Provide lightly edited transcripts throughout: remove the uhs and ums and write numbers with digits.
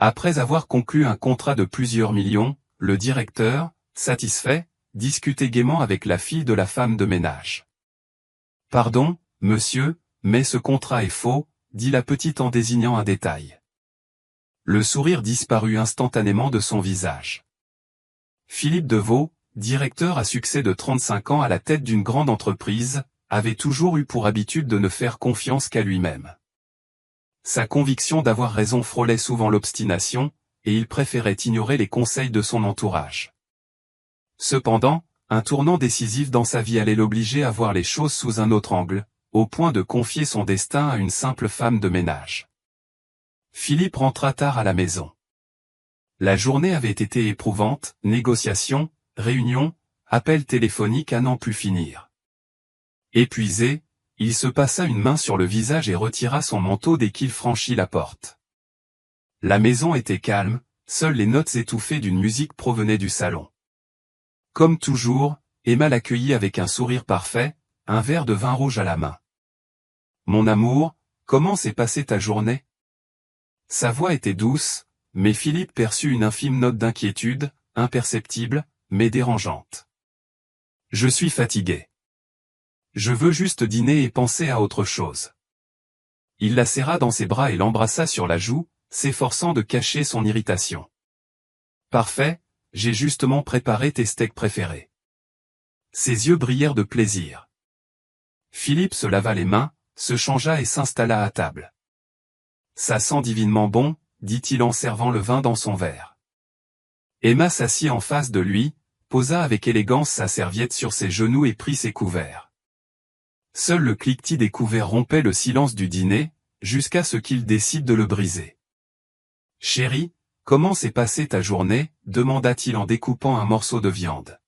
Après avoir conclu un contrat de plusieurs millions, le directeur, satisfait, discutait gaiement avec la fille de la femme de ménage. « Pardon, monsieur, mais ce contrat est faux », dit la petite en désignant un détail. Le sourire disparut instantanément de son visage. Philippe Deveau, directeur à succès de 35 ans à la tête d'une grande entreprise, avait toujours eu pour habitude de ne faire confiance qu'à lui-même. Sa conviction d'avoir raison frôlait souvent l'obstination, et il préférait ignorer les conseils de son entourage. Cependant, un tournant décisif dans sa vie allait l'obliger à voir les choses sous un autre angle, au point de confier son destin à une simple femme de ménage. Philippe rentra tard à la maison. La journée avait été éprouvante, négociations, réunions, appels téléphoniques à n'en plus finir. Épuisé, il se passa une main sur le visage et retira son manteau dès qu'il franchit la porte. La maison était calme, seules les notes étouffées d'une musique provenaient du salon. Comme toujours, Emma l'accueillit avec un sourire parfait, un verre de vin rouge à la main. « Mon amour, comment s'est passée ta journée ?» Sa voix était douce, mais Philippe perçut une infime note d'inquiétude, imperceptible, mais dérangeante. « Je suis fatigué. Je veux juste dîner et penser à autre chose. » Il la serra dans ses bras et l'embrassa sur la joue, s'efforçant de cacher son irritation. « Parfait, j'ai justement préparé tes steaks préférés. » Ses yeux brillèrent de plaisir. Philippe se lava les mains, se changea et s'installa à table. « Ça sent divinement bon, » dit-il en servant le vin dans son verre. Emma s'assit en face de lui, posa avec élégance sa serviette sur ses genoux et prit ses couverts. Seul le cliquetis des couverts rompait le silence du dîner, jusqu'à ce qu'il décide de le briser. « Chérie, comment s'est passée ta journée ?» demanda-t-il en découpant un morceau de viande.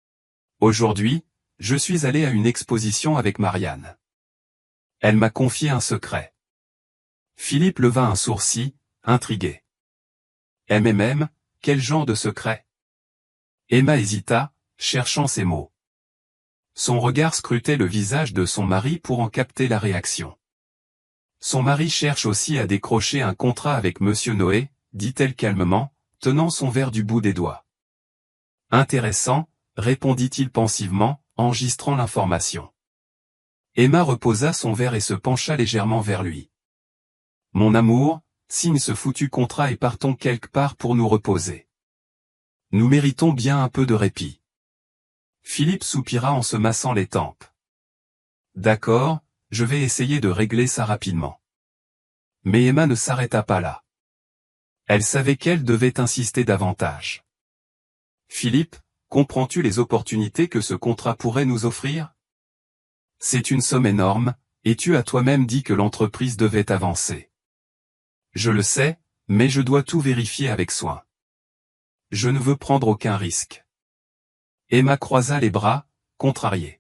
« Aujourd'hui, je suis allé à une exposition avec Marianne. Elle m'a confié un secret. » Philippe leva un sourcil, intrigué. « Quel genre de secret ?» Emma hésita, cherchant ses mots. Son regard scrutait le visage de son mari pour en capter la réaction. « Son mari cherche aussi à décrocher un contrat avec Monsieur Noé, » dit-elle calmement, tenant son verre du bout des doigts. « Intéressant, » répondit-il pensivement, enregistrant l'information. Emma reposa son verre et se pencha légèrement vers lui. « Mon amour, signe ce foutu contrat et partons quelque part pour nous reposer. Nous méritons bien un peu de répit. » Philippe soupira en se massant les tempes. « D'accord, je vais essayer de régler ça rapidement. » Mais Emma ne s'arrêta pas là. Elle savait qu'elle devait insister davantage. « Philippe, comprends-tu les opportunités que ce contrat pourrait nous offrir ? C'est une somme énorme, et tu as toi-même dit que l'entreprise devait avancer. Je le sais, mais je dois tout vérifier avec soin. Je ne veux prendre aucun risque. » Emma croisa les bras, contrariée.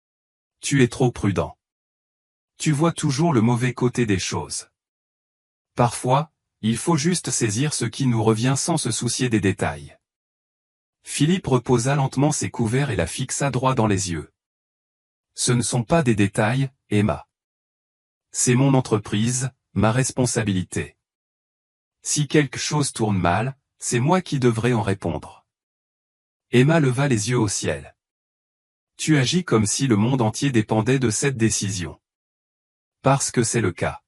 « Tu es trop prudent. Tu vois toujours le mauvais côté des choses. Parfois, il faut juste saisir ce qui nous revient sans se soucier des détails. » Philippe reposa lentement ses couverts et la fixa droit dans les yeux. « Ce ne sont pas des détails, Emma. C'est mon entreprise, ma responsabilité. Si quelque chose tourne mal, c'est moi qui devrais en répondre. » Emma leva les yeux au ciel. « Tu agis comme si le monde entier dépendait de cette décision. Parce que c'est le cas. »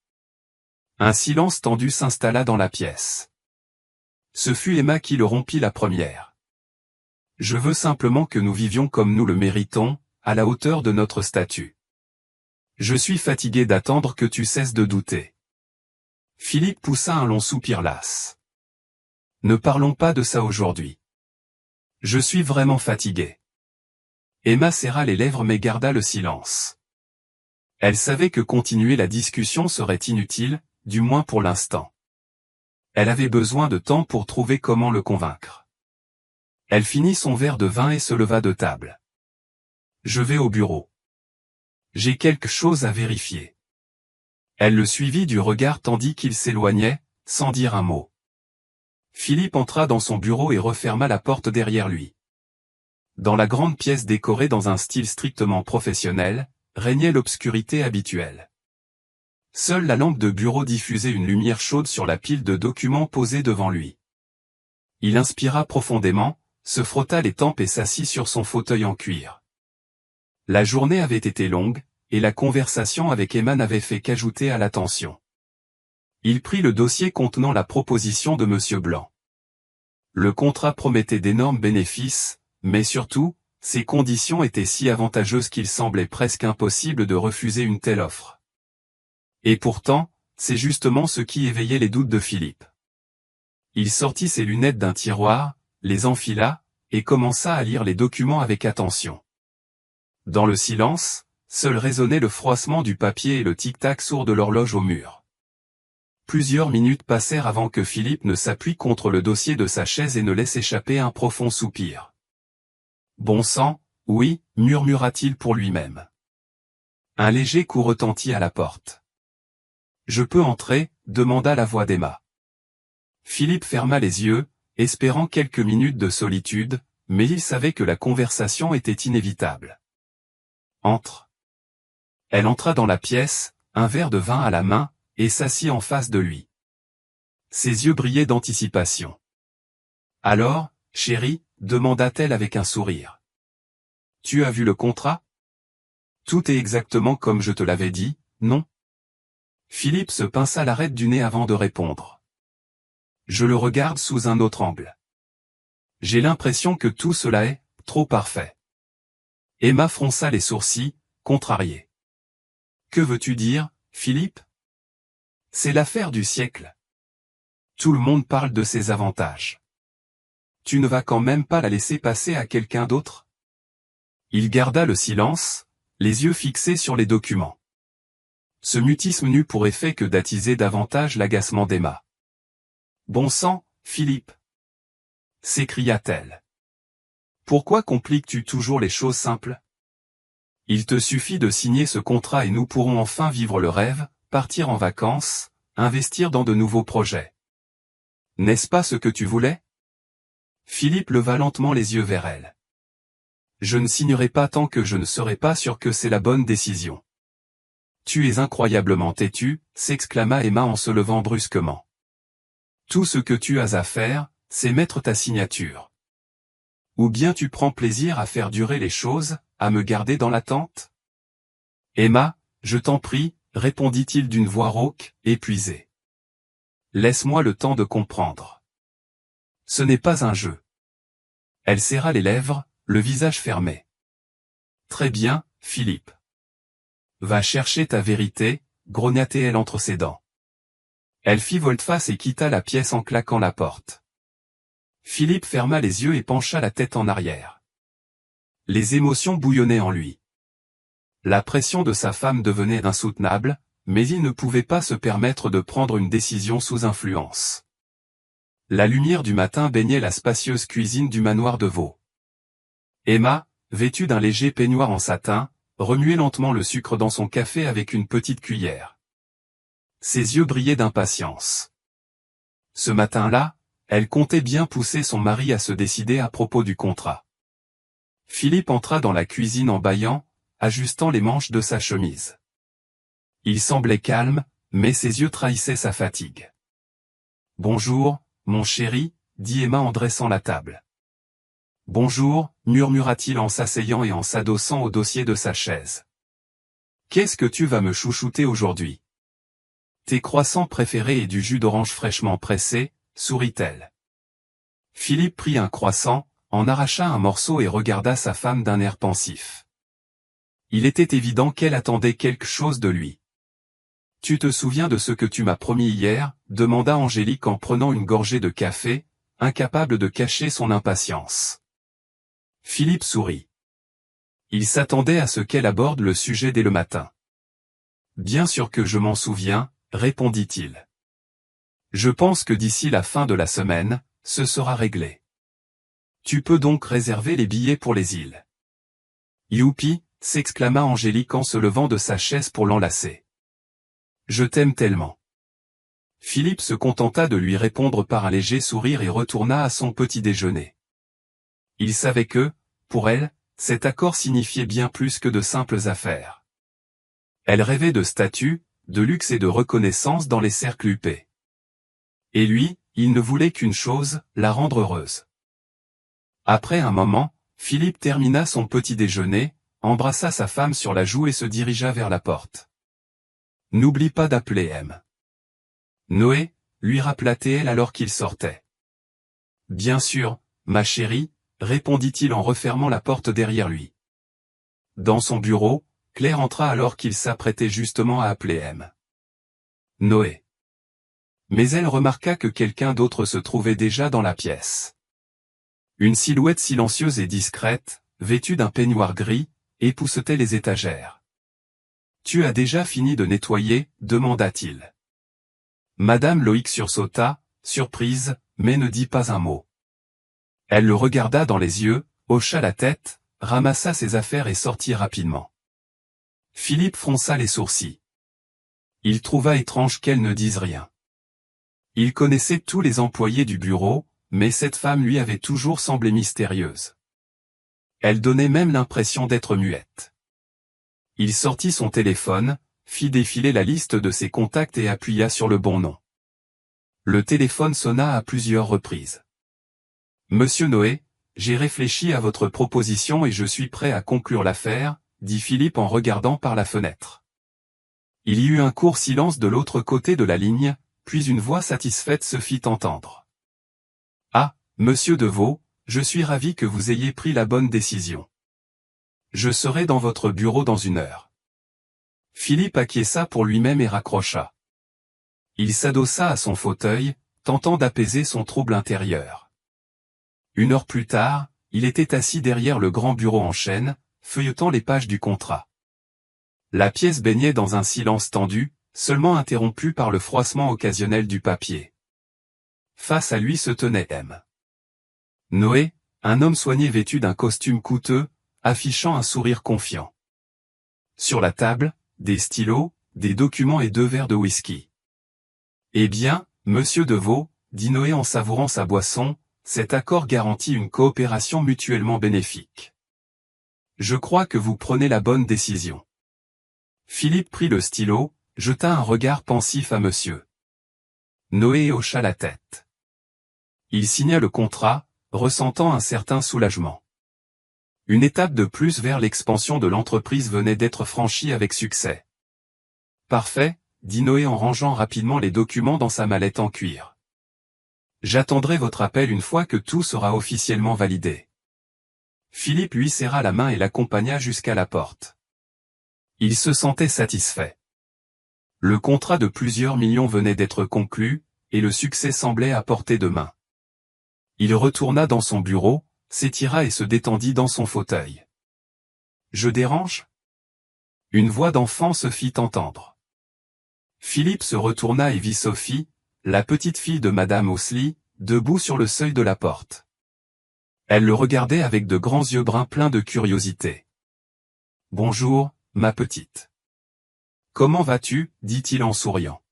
Un silence tendu s'installa dans la pièce. Ce fut Emma qui le rompit la première. « Je veux simplement que nous vivions comme nous le méritons, à la hauteur de notre statut. Je suis fatigué d'attendre que tu cesses de douter. » Philippe poussa un long soupir las. « Ne parlons pas de ça aujourd'hui. Je suis vraiment fatigué. » Emma serra les lèvres mais garda le silence. Elle savait que continuer la discussion serait inutile, du moins pour l'instant. Elle avait besoin de temps pour trouver comment le convaincre. Elle finit son verre de vin et se leva de table. « Je vais au bureau. J'ai quelque chose à vérifier. » Elle le suivit du regard tandis qu'il s'éloignait, sans dire un mot. Philippe entra dans son bureau et referma la porte derrière lui. Dans la grande pièce décorée dans un style strictement professionnel, régnait l'obscurité habituelle. Seule la lampe de bureau diffusait une lumière chaude sur la pile de documents posés devant lui. Il inspira profondément, se frotta les tempes et s'assit sur son fauteuil en cuir. La journée avait été longue, et la conversation avec Emma n'avait fait qu'ajouter à la tension. Il prit le dossier contenant la proposition de M. Blanc. Le contrat promettait d'énormes bénéfices, mais surtout, ses conditions étaient si avantageuses qu'il semblait presque impossible de refuser une telle offre. Et pourtant, c'est justement ce qui éveillait les doutes de Philippe. Il sortit ses lunettes d'un tiroir, les enfila, et commença à lire les documents avec attention. Dans le silence, seul résonnait le froissement du papier et le tic-tac sourd de l'horloge au mur. Plusieurs minutes passèrent avant que Philippe ne s'appuie contre le dossier de sa chaise et ne laisse échapper un profond soupir. « Bon sang, oui, murmura-t-il pour lui-même. Un léger coup retentit à la porte. « Je peux entrer ?» demanda la voix d'Emma. Philippe ferma les yeux, espérant quelques minutes de solitude, mais il savait que la conversation était inévitable. « Entre. » Elle entra dans la pièce, un verre de vin à la main, et s'assit en face de lui. Ses yeux brillaient d'anticipation. « Alors, chérie ?» demanda-t-elle avec un sourire. « Tu as vu le contrat ? Tout est exactement comme je te l'avais dit, non ?» Philippe se pinça l'arête du nez avant de répondre. « Je le regarde sous un autre angle. J'ai l'impression que tout cela est trop parfait. » Emma fronça les sourcils, contrariée. « Que veux-tu dire, Philippe ? C'est l'affaire du siècle. Tout le monde parle de ses avantages. Tu ne vas quand même pas la laisser passer à quelqu'un d'autre ? » Il garda le silence, les yeux fixés sur les documents. Ce mutisme n'eut pour effet que d'attiser davantage l'agacement d'Emma. « Bon sang, Philippe !» s'écria-t-elle. « Pourquoi compliques-tu toujours les choses simples ? Il te suffit de signer ce contrat et nous pourrons enfin vivre le rêve, partir en vacances, investir dans de nouveaux projets. N'est-ce pas ce que tu voulais ? » Philippe leva lentement les yeux vers elle. « Je ne signerai pas tant que je ne serai pas sûr que c'est la bonne décision. »« Tu es incroyablement têtu » s'exclama Emma en se levant brusquement. « Tout ce que tu as à faire, c'est mettre ta signature. Ou bien tu prends plaisir à faire durer les choses, à me garder dans l'attente ? » « Emma, je t'en prie, » répondit-il d'une voix rauque, épuisée. « Laisse-moi le temps de comprendre. Ce n'est pas un jeu. » Elle serra les lèvres, le visage fermé. « Très bien, Philippe. Va chercher ta vérité, » grogna-t-elle entre ses dents. Elle fit volte-face et quitta la pièce en claquant la porte. Philippe ferma les yeux et pencha la tête en arrière. Les émotions bouillonnaient en lui. La pression de sa femme devenait insoutenable, mais il ne pouvait pas se permettre de prendre une décision sous influence. La lumière du matin baignait la spacieuse cuisine du manoir de Vaux. Emma, vêtue d'un léger peignoir en satin, remuait lentement le sucre dans son café avec une petite cuillère. Ses yeux brillaient d'impatience. Ce matin-là, elle comptait bien pousser son mari à se décider à propos du contrat. Philippe entra dans la cuisine en bâillant, ajustant les manches de sa chemise. Il semblait calme, mais ses yeux trahissaient sa fatigue. « Bonjour, mon chéri, » dit Emma en dressant la table. « Bonjour, » murmura-t-il en s'asseyant et en s'adossant au dossier de sa chaise. « Qu'est-ce que tu vas me chouchouter aujourd'hui ? Tes croissants préférés et du jus d'orange fraîchement pressé, » sourit-elle. Philippe prit un croissant, en arracha un morceau et regarda sa femme d'un air pensif. Il était évident qu'elle attendait quelque chose de lui. « Tu te souviens de ce que tu m'as promis hier ?» demanda Angélique en prenant une gorgée de café, incapable de cacher son impatience. Philippe sourit. Il s'attendait à ce qu'elle aborde le sujet dès le matin. « Bien sûr que je m'en souviens, » répondit-il. « Je pense que d'ici la fin de la semaine, ce sera réglé. Tu peux donc réserver les billets pour les îles. »« Youpi !» s'exclama Angélique en se levant de sa chaise pour l'enlacer. « Je t'aime tellement. » Philippe se contenta de lui répondre par un léger sourire et retourna à son petit déjeuner. Il savait que, pour elle, cet accord signifiait bien plus que de simples affaires. Elle rêvait de statues, de luxe et de reconnaissance dans les cercles huppés. Et lui, il ne voulait qu'une chose, la rendre heureuse. Après un moment, Philippe termina son petit déjeuner, embrassa sa femme sur la joue et se dirigea vers la porte. « N'oublie pas d'appeler M. Noé, lui rappela-t-elle alors qu'il sortait. « Bien sûr, ma chérie, répondit-il en refermant la porte derrière lui. Dans son bureau, Claire entra alors qu'il s'apprêtait justement à appeler M. Noé. Mais elle remarqua que quelqu'un d'autre se trouvait déjà dans la pièce. Une silhouette silencieuse et discrète, vêtue d'un peignoir gris, époussetait les étagères. « Tu as déjà fini de nettoyer ?» demanda-t-il. Madame Loïc sursauta, surprise, mais ne dit pas un mot. Elle le regarda dans les yeux, hocha la tête, ramassa ses affaires et sortit rapidement. Philippe fronça les sourcils. Il trouva étrange qu'elle ne dise rien. Il connaissait tous les employés du bureau, mais cette femme lui avait toujours semblé mystérieuse. Elle donnait même l'impression d'être muette. Il sortit son téléphone, fit défiler la liste de ses contacts et appuya sur le bon nom. Le téléphone sonna à plusieurs reprises. « Monsieur Noé, j'ai réfléchi à votre proposition et je suis prêt à conclure l'affaire, » dit Philippe en regardant par la fenêtre. Il y eut un court silence de l'autre côté de la ligne, puis une voix satisfaite se fit entendre. « Ah, monsieur Deveau, je suis ravi que vous ayez pris la bonne décision. Je serai dans votre bureau dans 1 heure. » Philippe acquiesça pour lui-même et raccrocha. Il s'adossa à son fauteuil, tentant d'apaiser son trouble intérieur. 1 heure plus tard, il était assis derrière le grand bureau en chêne, feuilletant les pages du contrat. La pièce baignait dans un silence tendu, seulement interrompu par le froissement occasionnel du papier. Face à lui se tenait M. Noé, un homme soigné vêtu d'un costume coûteux, affichant un sourire confiant. Sur la table, des stylos, des documents et 2 verres de whisky. « Eh bien, monsieur Deveau, dit Noé en savourant sa boisson, cet accord garantit une coopération mutuellement bénéfique. Je crois que vous prenez la bonne décision. » Philippe prit le stylo, jeta un regard pensif à monsieur Noé et hocha la tête. Il signa le contrat, ressentant un certain soulagement. Une étape de plus vers l'expansion de l'entreprise venait d'être franchie avec succès. « Parfait, » dit Noé en rangeant rapidement les documents dans sa mallette en cuir. « J'attendrai votre appel une fois que tout sera officiellement validé. » Philippe lui serra la main et l'accompagna jusqu'à la porte. Il se sentait satisfait. Le contrat de plusieurs millions venait d'être conclu, et le succès semblait à portée de main. Il retourna dans son bureau, s'étira et se détendit dans son fauteuil. « Je dérange ?» Une voix d'enfant se fit entendre. Philippe se retourna et vit Sophie, la petite fille de Madame Osely, debout sur le seuil de la porte. Elle le regardait avec de grands yeux bruns pleins de curiosité. « Bonjour, ma petite. Comment vas-tu » dit-il en souriant.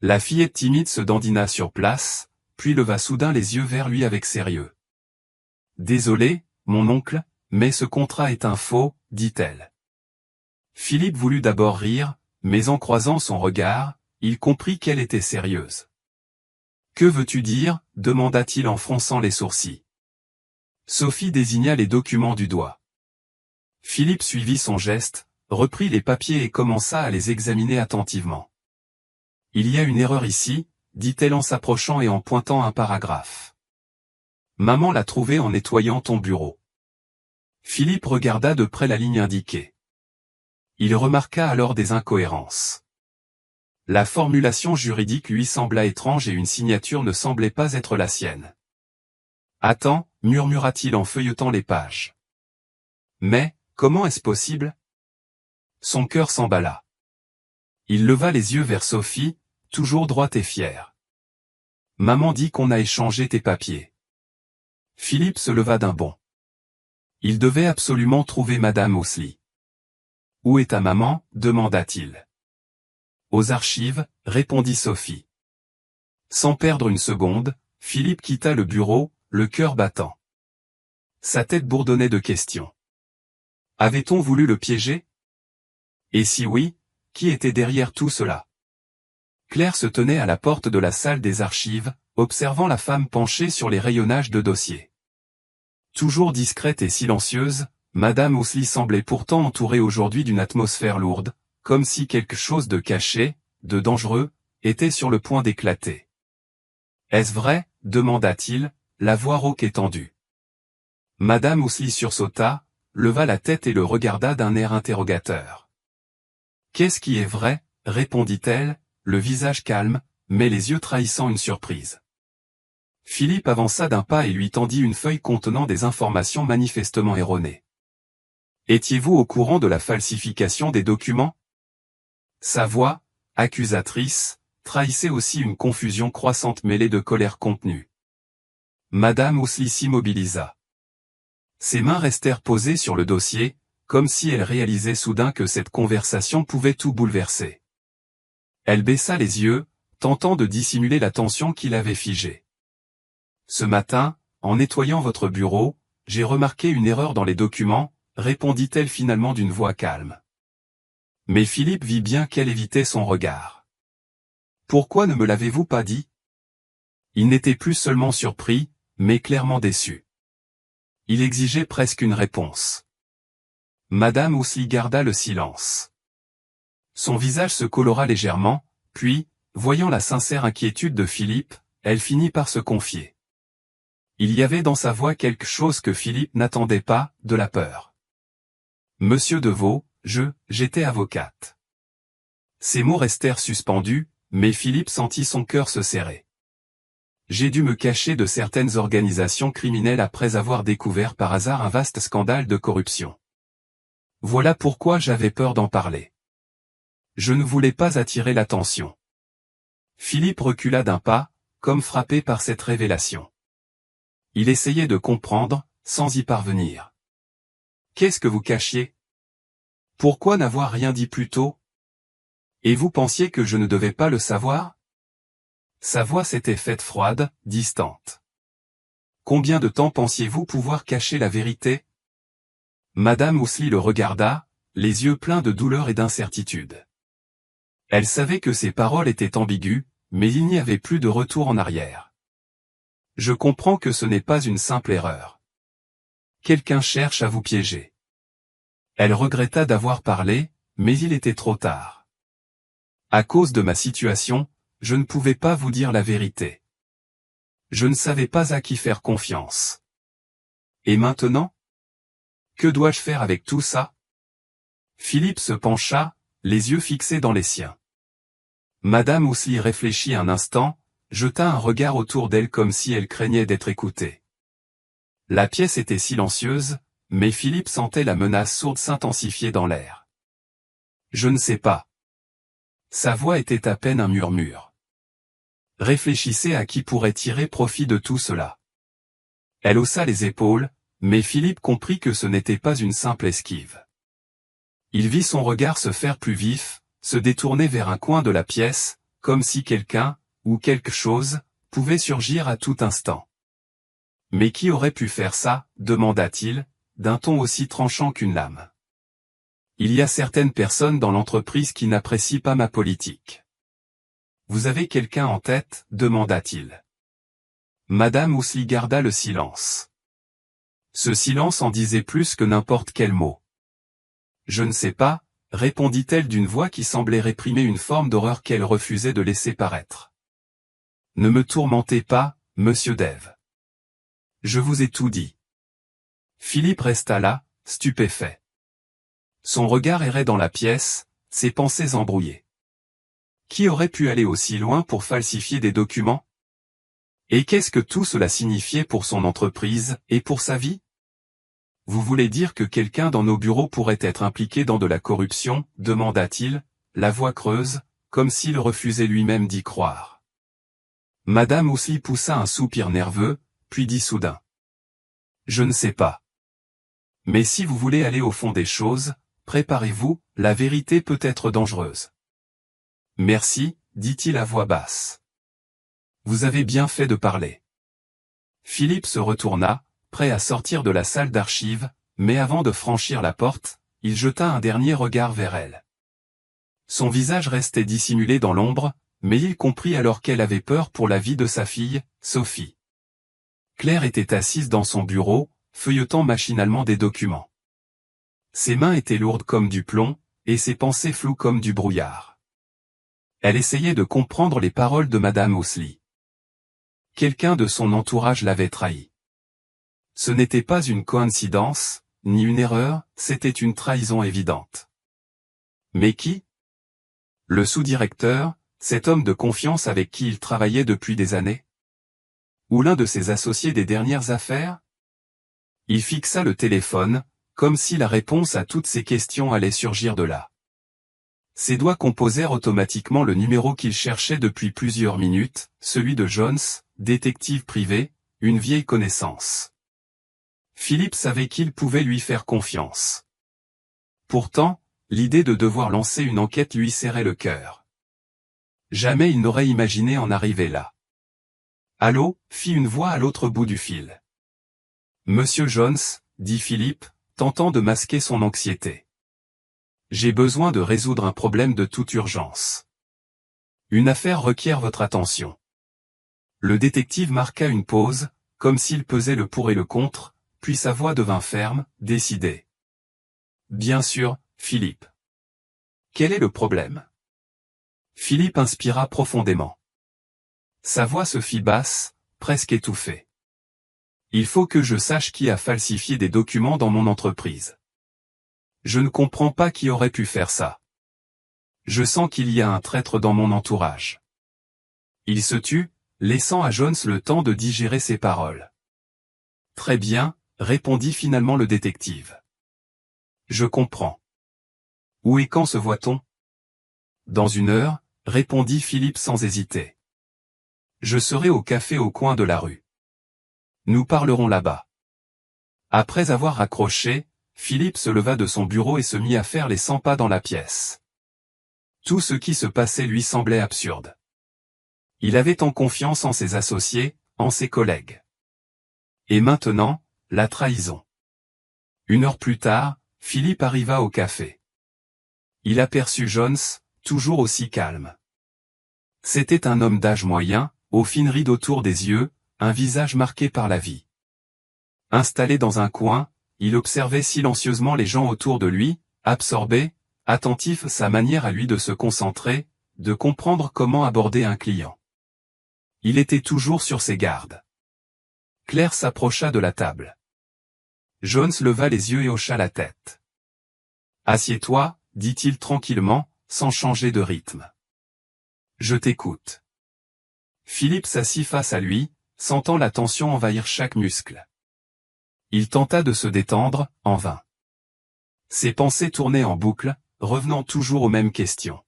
La fillette timide se dandina sur place, puis leva soudain les yeux vers lui avec sérieux. « Désolé, mon oncle, mais ce contrat est un faux, dit-elle. Philippe voulut d'abord rire, mais en croisant son regard, il comprit qu'elle était sérieuse. « Que veux-tu dire » demanda-t-il en fronçant les sourcils. Sophie désigna les documents du doigt. Philippe suivit son geste, reprit les papiers et commença à les examiner attentivement. « Il y a une erreur ici, » dit-elle en s'approchant et en pointant un paragraphe. « Maman l'a trouvé en nettoyant ton bureau. » Philippe regarda de près la ligne indiquée. Il remarqua alors des incohérences. La formulation juridique lui sembla étrange et une signature ne semblait pas être la sienne. « Attends » murmura-t-il en feuilletant les pages. « Mais, comment est-ce possible ?» Son cœur s'emballa. Il leva les yeux vers Sophie, toujours droite et fière. « Maman dit qu'on a échangé tes papiers. » Philippe se leva d'un bond. Il devait absolument trouver Madame Osely. « Où est ta maman » demanda-t-il. « Aux archives » répondit Sophie. Sans perdre une seconde, Philippe quitta le bureau, le cœur battant. Sa tête bourdonnait de questions. Avait-on voulu le piéger? Et si oui, Qui était derrière tout cela? Claire se tenait à la porte de la salle des archives, observant la femme penchée sur les rayonnages de dossiers. Toujours discrète et silencieuse, Madame Ousley semblait pourtant entourée aujourd'hui d'une atmosphère lourde, comme si quelque chose de caché, de dangereux, était sur le point d'éclater. « Est-ce vrai ?» demanda-t-il, la voix rauque et tendue. Madame Ousley sursauta, leva la tête et le regarda d'un air interrogateur. « Qu'est-ce qui est vrai ?» répondit-elle, le visage calme, mais les yeux trahissant une surprise. Philippe avança d'un pas et lui tendit une feuille contenant des informations manifestement erronées. « Étiez-vous au courant de la falsification des documents ?» Sa voix, accusatrice, trahissait aussi une confusion croissante mêlée de colère contenue. Madame Ousley s'immobilisa. Ses mains restèrent posées sur le dossier, comme si elle réalisait soudain que cette conversation pouvait tout bouleverser. Elle baissa les yeux, tentant de dissimuler la tension qui l'avait figée. « Ce matin, en nettoyant votre bureau, j'ai remarqué une erreur dans les documents, » répondit-elle finalement d'une voix calme. Mais Philippe vit bien qu'elle évitait son regard. « Pourquoi ne me l'avez-vous pas dit ?» Il n'était plus seulement surpris, mais clairement déçu. Il exigeait presque une réponse. Madame Ousley garda le silence. Son visage se colora légèrement, puis, voyant la sincère inquiétude de Philippe, elle finit par se confier. Il y avait dans sa voix quelque chose que Philippe n'attendait pas, de la peur. « Monsieur Deveau, j'étais avocate. » Ces mots restèrent suspendus, mais Philippe sentit son cœur se serrer. « J'ai dû me cacher de certaines organisations criminelles après avoir découvert par hasard un vaste scandale de corruption. Voilà pourquoi j'avais peur d'en parler. Je ne voulais pas attirer l'attention. » Philippe recula d'un pas, comme frappé par cette révélation. Il essayait de comprendre, sans y parvenir. « Qu'est-ce que vous cachiez? Pourquoi n'avoir rien dit plus tôt? Et vous pensiez que je ne devais pas le savoir ?» Sa voix s'était faite froide, distante. « Combien de temps pensiez-vous pouvoir cacher la vérité ?» Madame Ousley le regarda, les yeux pleins de douleur et d'incertitude. Elle savait que ses paroles étaient ambiguës, mais il n'y avait plus de retour en arrière. « Je comprends que ce n'est pas une simple erreur. Quelqu'un cherche à vous piéger. » Elle regretta d'avoir parlé, mais il était trop tard. « À cause de ma situation, je ne pouvais pas vous dire la vérité. Je ne savais pas à qui faire confiance. Et maintenant? Que dois-je faire avec tout ça ?» Philippe se pencha, les yeux fixés dans les siens. Madame Ousley réfléchit un instant, jeta un regard autour d'elle comme si elle craignait d'être écoutée. La pièce était silencieuse, mais Philippe sentait la menace sourde s'intensifier dans l'air. « Je ne sais pas. » Sa voix était à peine un murmure. « Réfléchissez à qui pourrait tirer profit de tout cela. » Elle haussa les épaules, mais Philippe comprit que ce n'était pas une simple esquive. Il vit son regard se faire plus vif, se détourner vers un coin de la pièce, comme si quelqu'un, ou quelque chose, pouvait surgir à tout instant. « Mais qui aurait pu faire ça ?» demanda-t-il, d'un ton aussi tranchant qu'une lame. « Il y a certaines personnes dans l'entreprise qui n'apprécient pas ma politique. »« Vous avez quelqu'un en tête ?» demanda-t-il. Madame Ousley garda le silence. Ce silence en disait plus que n'importe quel mot. « Je ne sais pas », répondit-elle d'une voix qui semblait réprimer une forme d'horreur qu'elle refusait de laisser paraître. « Ne me tourmentez pas, monsieur Dev. Je vous ai tout dit. » Philippe resta là, stupéfait. Son regard errait dans la pièce, ses pensées embrouillées. Qui aurait pu aller aussi loin pour falsifier des documents? Et qu'est-ce que tout cela signifiait pour son entreprise, et pour sa vie? Vous voulez dire que quelqu'un dans nos bureaux pourrait être impliqué dans de la corruption, demanda-t-il, la voix creuse, comme s'il refusait lui-même d'y croire. Madame Ousley poussa un soupir nerveux, puis dit soudain. Je ne sais pas. Mais si vous voulez aller au fond des choses, préparez-vous, la vérité peut être dangereuse. Merci, dit-il à voix basse. Vous avez bien fait de parler. Philippe se retourna, prêt à sortir de la salle d'archives, mais avant de franchir la porte, il jeta un dernier regard vers elle. Son visage restait dissimulé dans l'ombre, mais il comprit alors qu'elle avait peur pour la vie de sa fille, Sophie. Claire était assise dans son bureau, feuilletant machinalement des documents. Ses mains étaient lourdes comme du plomb, et ses pensées floues comme du brouillard. Elle essayait de comprendre les paroles de Madame Ousley. Quelqu'un de son entourage l'avait trahi. Ce n'était pas une coïncidence, ni une erreur, c'était une trahison évidente. Mais qui? Le sous-directeur, cet homme de confiance avec qui il travaillait depuis des années? Ou l'un de ses associés des dernières affaires? Il fixa le téléphone, comme si la réponse à toutes ces questions allait surgir de là. Ses doigts composèrent automatiquement le numéro qu'il cherchait depuis plusieurs minutes, celui de Jones, détective privé, une vieille connaissance. Philippe savait qu'il pouvait lui faire confiance. Pourtant, l'idée de devoir lancer une enquête lui serrait le cœur. Jamais il n'aurait imaginé en arriver là. Allô, fit une voix à l'autre bout du fil. Monsieur Jones, dit Philippe, tentant de masquer son anxiété. J'ai besoin de résoudre un problème de toute urgence. Une affaire requiert votre attention. Le détective marqua une pause, comme s'il pesait le pour et le contre, puis sa voix devint ferme, décidée. Bien sûr, Philippe. Quel est le problème? Philippe inspira profondément. Sa voix se fit basse, presque étouffée. Il faut que je sache qui a falsifié des documents dans mon entreprise. Je ne comprends pas qui aurait pu faire ça. Je sens qu'il y a un traître dans mon entourage. Il se tut, laissant à Jones le temps de digérer ses paroles. Très bien, répondit finalement le détective. Je comprends. Où et quand se voit-on? Dans 1 heure, répondit Philippe sans hésiter. Je serai au café au coin de la rue. Nous parlerons là-bas. Après avoir raccroché, Philippe se leva de son bureau et se mit à faire les 100 pas dans la pièce. Tout ce qui se passait lui semblait absurde. Il avait tant confiance en ses associés, en ses collègues. Et maintenant, la trahison. 1 heure plus tard, Philippe arriva au café. Il aperçut Jones, toujours aussi calme. C'était un homme d'âge moyen, aux fines rides autour des yeux, un visage marqué par la vie. Installé dans un coin, il observait silencieusement les gens autour de lui, absorbé, attentif sa manière à lui de se concentrer, de comprendre comment aborder un client. Il était toujours sur ses gardes. Claire s'approcha de la table. Jones leva les yeux et hocha la tête. « Assieds-toi, dit-il tranquillement, sans changer de rythme. Je t'écoute. » Philippe s'assit face à lui, sentant la tension envahir chaque muscle. Il tenta de se détendre, en vain. Ses pensées tournaient en boucle, revenant toujours aux mêmes questions.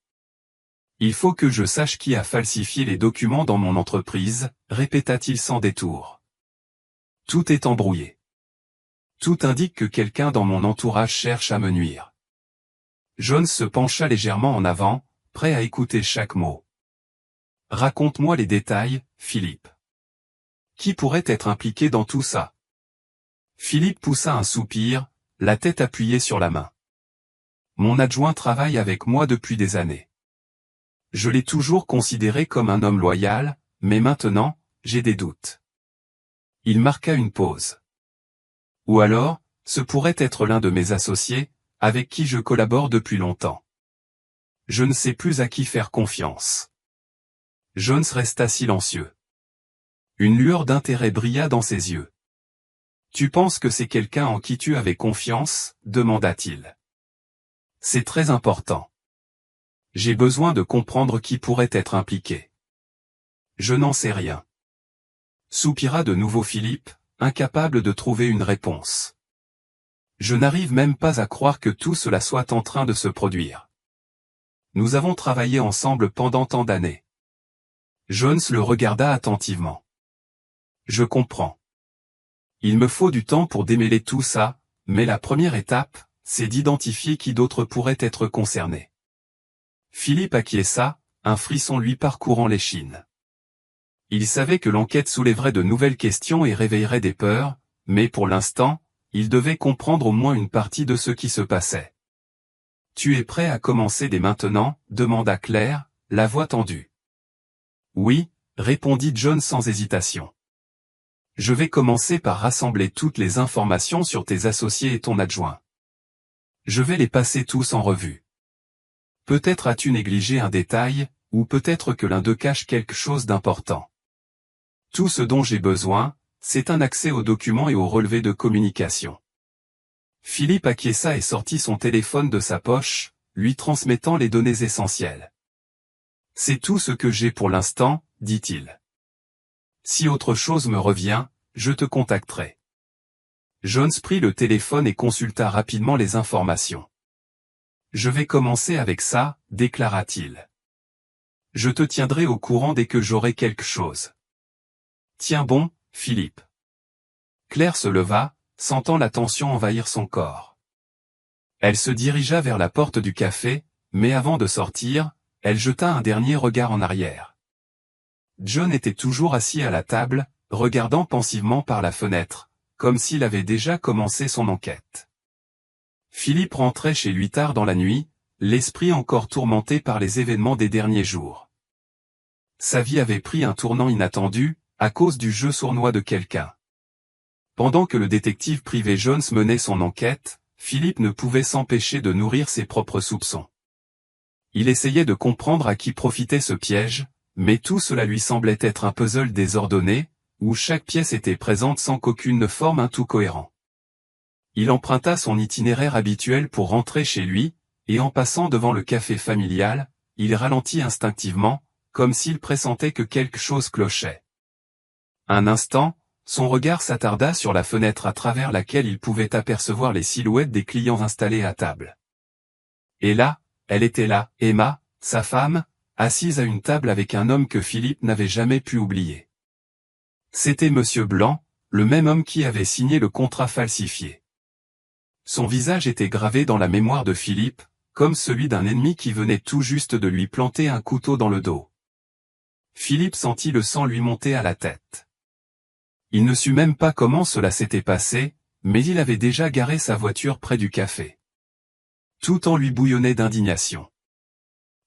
Il faut que je sache qui a falsifié les documents dans mon entreprise, répéta-t-il sans détour. Tout est embrouillé. Tout indique que quelqu'un dans mon entourage cherche à me nuire. Jones se pencha légèrement en avant, prêt à écouter chaque mot. Raconte-moi les détails, Philippe. Qui pourrait être impliqué dans tout ça? Philippe poussa un soupir, la tête appuyée sur la main. Mon adjoint travaille avec moi depuis des années. Je l'ai toujours considéré comme un homme loyal, mais maintenant, j'ai des doutes. Il marqua une pause. Ou alors, ce pourrait être l'un de mes associés, avec qui je collabore depuis longtemps. Je ne sais plus à qui faire confiance. Jones resta silencieux. Une lueur d'intérêt brilla dans ses yeux. Tu penses que c'est quelqu'un en qui tu avais confiance, demanda-t-il. C'est très important. J'ai besoin de comprendre qui pourrait être impliqué. Je n'en sais rien. Soupira de nouveau Philippe, incapable de trouver une réponse. Je n'arrive même pas à croire que tout cela soit en train de se produire. Nous avons travaillé ensemble pendant tant d'années. Jones le regarda attentivement. Je comprends. Il me faut du temps pour démêler tout ça, mais la première étape, c'est d'identifier qui d'autre pourrait être concerné. Philippe acquiesça, un frisson lui parcourant l'échine. Il savait que l'enquête soulèverait de nouvelles questions et réveillerait des peurs, mais pour l'instant, il devait comprendre au moins une partie de ce qui se passait. Tu es prêt à commencer dès maintenant, demanda Claire, la voix tendue. Oui, répondit John sans hésitation. Je vais commencer par rassembler toutes les informations sur tes associés et ton adjoint. Je vais les passer tous en revue. Peut-être as-tu négligé un détail, ou peut-être que l'un d'eux cache quelque chose d'important. Tout ce dont j'ai besoin, c'est un accès aux documents et aux relevés de communication. Philippe acquiesça et sortit son téléphone de sa poche, lui transmettant les données essentielles. C'est tout ce que j'ai pour l'instant, dit-il. Si autre chose me revient, je te contacterai. Jones prit le téléphone et consulta rapidement les informations. Je vais commencer avec ça, déclara-t-il. Je te tiendrai au courant dès que j'aurai quelque chose. Tiens bon, Philippe. Claire se leva, sentant la tension envahir son corps. Elle se dirigea vers la porte du café, mais avant de sortir, elle jeta un dernier regard en arrière. John était toujours assis à la table, regardant pensivement par la fenêtre, comme s'il avait déjà commencé son enquête. Philippe rentrait chez lui tard dans la nuit, l'esprit encore tourmenté par les événements des derniers jours. Sa vie avait pris un tournant inattendu, à cause du jeu sournois de quelqu'un. Pendant que le détective privé Jones menait son enquête, Philippe ne pouvait s'empêcher de nourrir ses propres soupçons. Il essayait de comprendre à qui profitait ce piège, mais tout cela lui semblait être un puzzle désordonné, où chaque pièce était présente sans qu'aucune ne forme un tout cohérent. Il emprunta son itinéraire habituel pour rentrer chez lui, et en passant devant le café familial, il ralentit instinctivement, comme s'il pressentait que quelque chose clochait. Un instant, son regard s'attarda sur la fenêtre à travers laquelle il pouvait apercevoir les silhouettes des clients installés à table. Et là, elle était là, Emma, sa femme, assise à une table avec un homme que Philippe n'avait jamais pu oublier. C'était Monsieur Blanc, le même homme qui avait signé le contrat falsifié. Son visage était gravé dans la mémoire de Philippe, comme celui d'un ennemi qui venait tout juste de lui planter un couteau dans le dos. Philippe sentit le sang lui monter à la tête. Il ne sut même pas comment cela s'était passé, mais il avait déjà garé sa voiture près du café. Tout en lui bouillonnait d'indignation.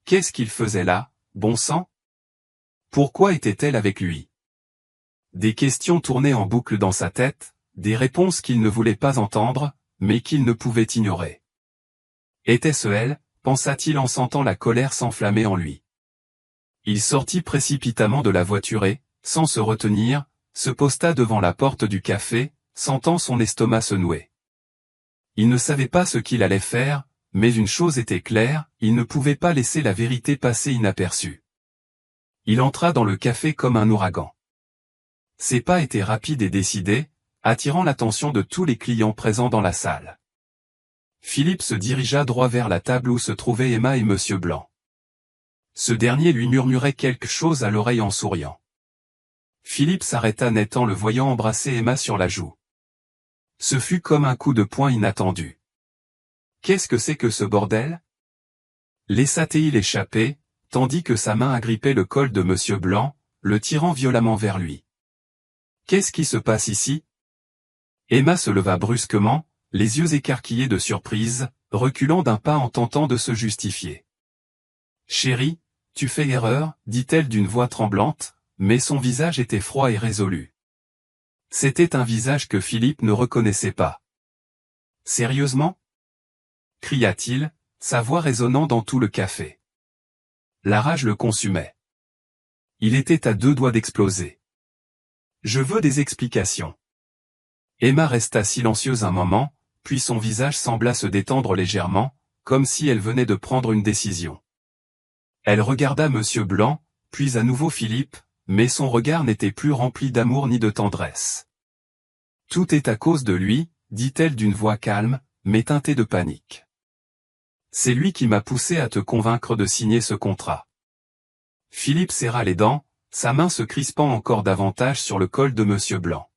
Qu'est-ce qu'il faisait là, bon sang? Pourquoi était-elle avec lui? Des questions tournaient en boucle dans sa tête, des réponses qu'il ne voulait pas entendre, mais qu'il ne pouvait ignorer. Était-ce elle, pensa-t-il en sentant la colère s'enflammer en lui. Il sortit précipitamment de la voiture et, sans se retenir, se posta devant la porte du café, sentant son estomac se nouer. Il ne savait pas ce qu'il allait faire, mais une chose était claire, il ne pouvait pas laisser la vérité passer inaperçue. Il entra dans le café comme un ouragan. Ses pas étaient rapides et décidés, attirant l'attention de tous les clients présents dans la salle. Philippe se dirigea droit vers la table où se trouvaient Emma et Monsieur Blanc. Ce dernier lui murmurait quelque chose à l'oreille en souriant. Philippe s'arrêta net en le voyant embrasser Emma sur la joue. Ce fut comme un coup de poing inattendu. Qu'est-ce que c'est que ce bordel? Laissa-t-il échapper, tandis que sa main agrippait le col de Monsieur Blanc, le tirant violemment vers lui. Qu'est-ce qui se passe ici? Emma se leva brusquement, les yeux écarquillés de surprise, reculant d'un pas en tentant de se justifier. Chérie, tu fais erreur, dit-elle d'une voix tremblante, mais son visage était froid et résolu. C'était un visage que Philippe ne reconnaissait pas. Sérieusement? Cria-t-il, sa voix résonnant dans tout le café. La rage le consumait. Il était à deux doigts d'exploser. Je veux des explications. Emma resta silencieuse un moment, puis son visage sembla se détendre légèrement, comme si elle venait de prendre une décision. Elle regarda Monsieur Blanc, puis à nouveau Philippe, mais son regard n'était plus rempli d'amour ni de tendresse. Tout est à cause de lui, dit-elle d'une voix calme, mais teintée de panique. C'est lui qui m'a poussé à te convaincre de signer ce contrat. Philippe serra les dents, sa main se crispant encore davantage sur le col de Monsieur Blanc.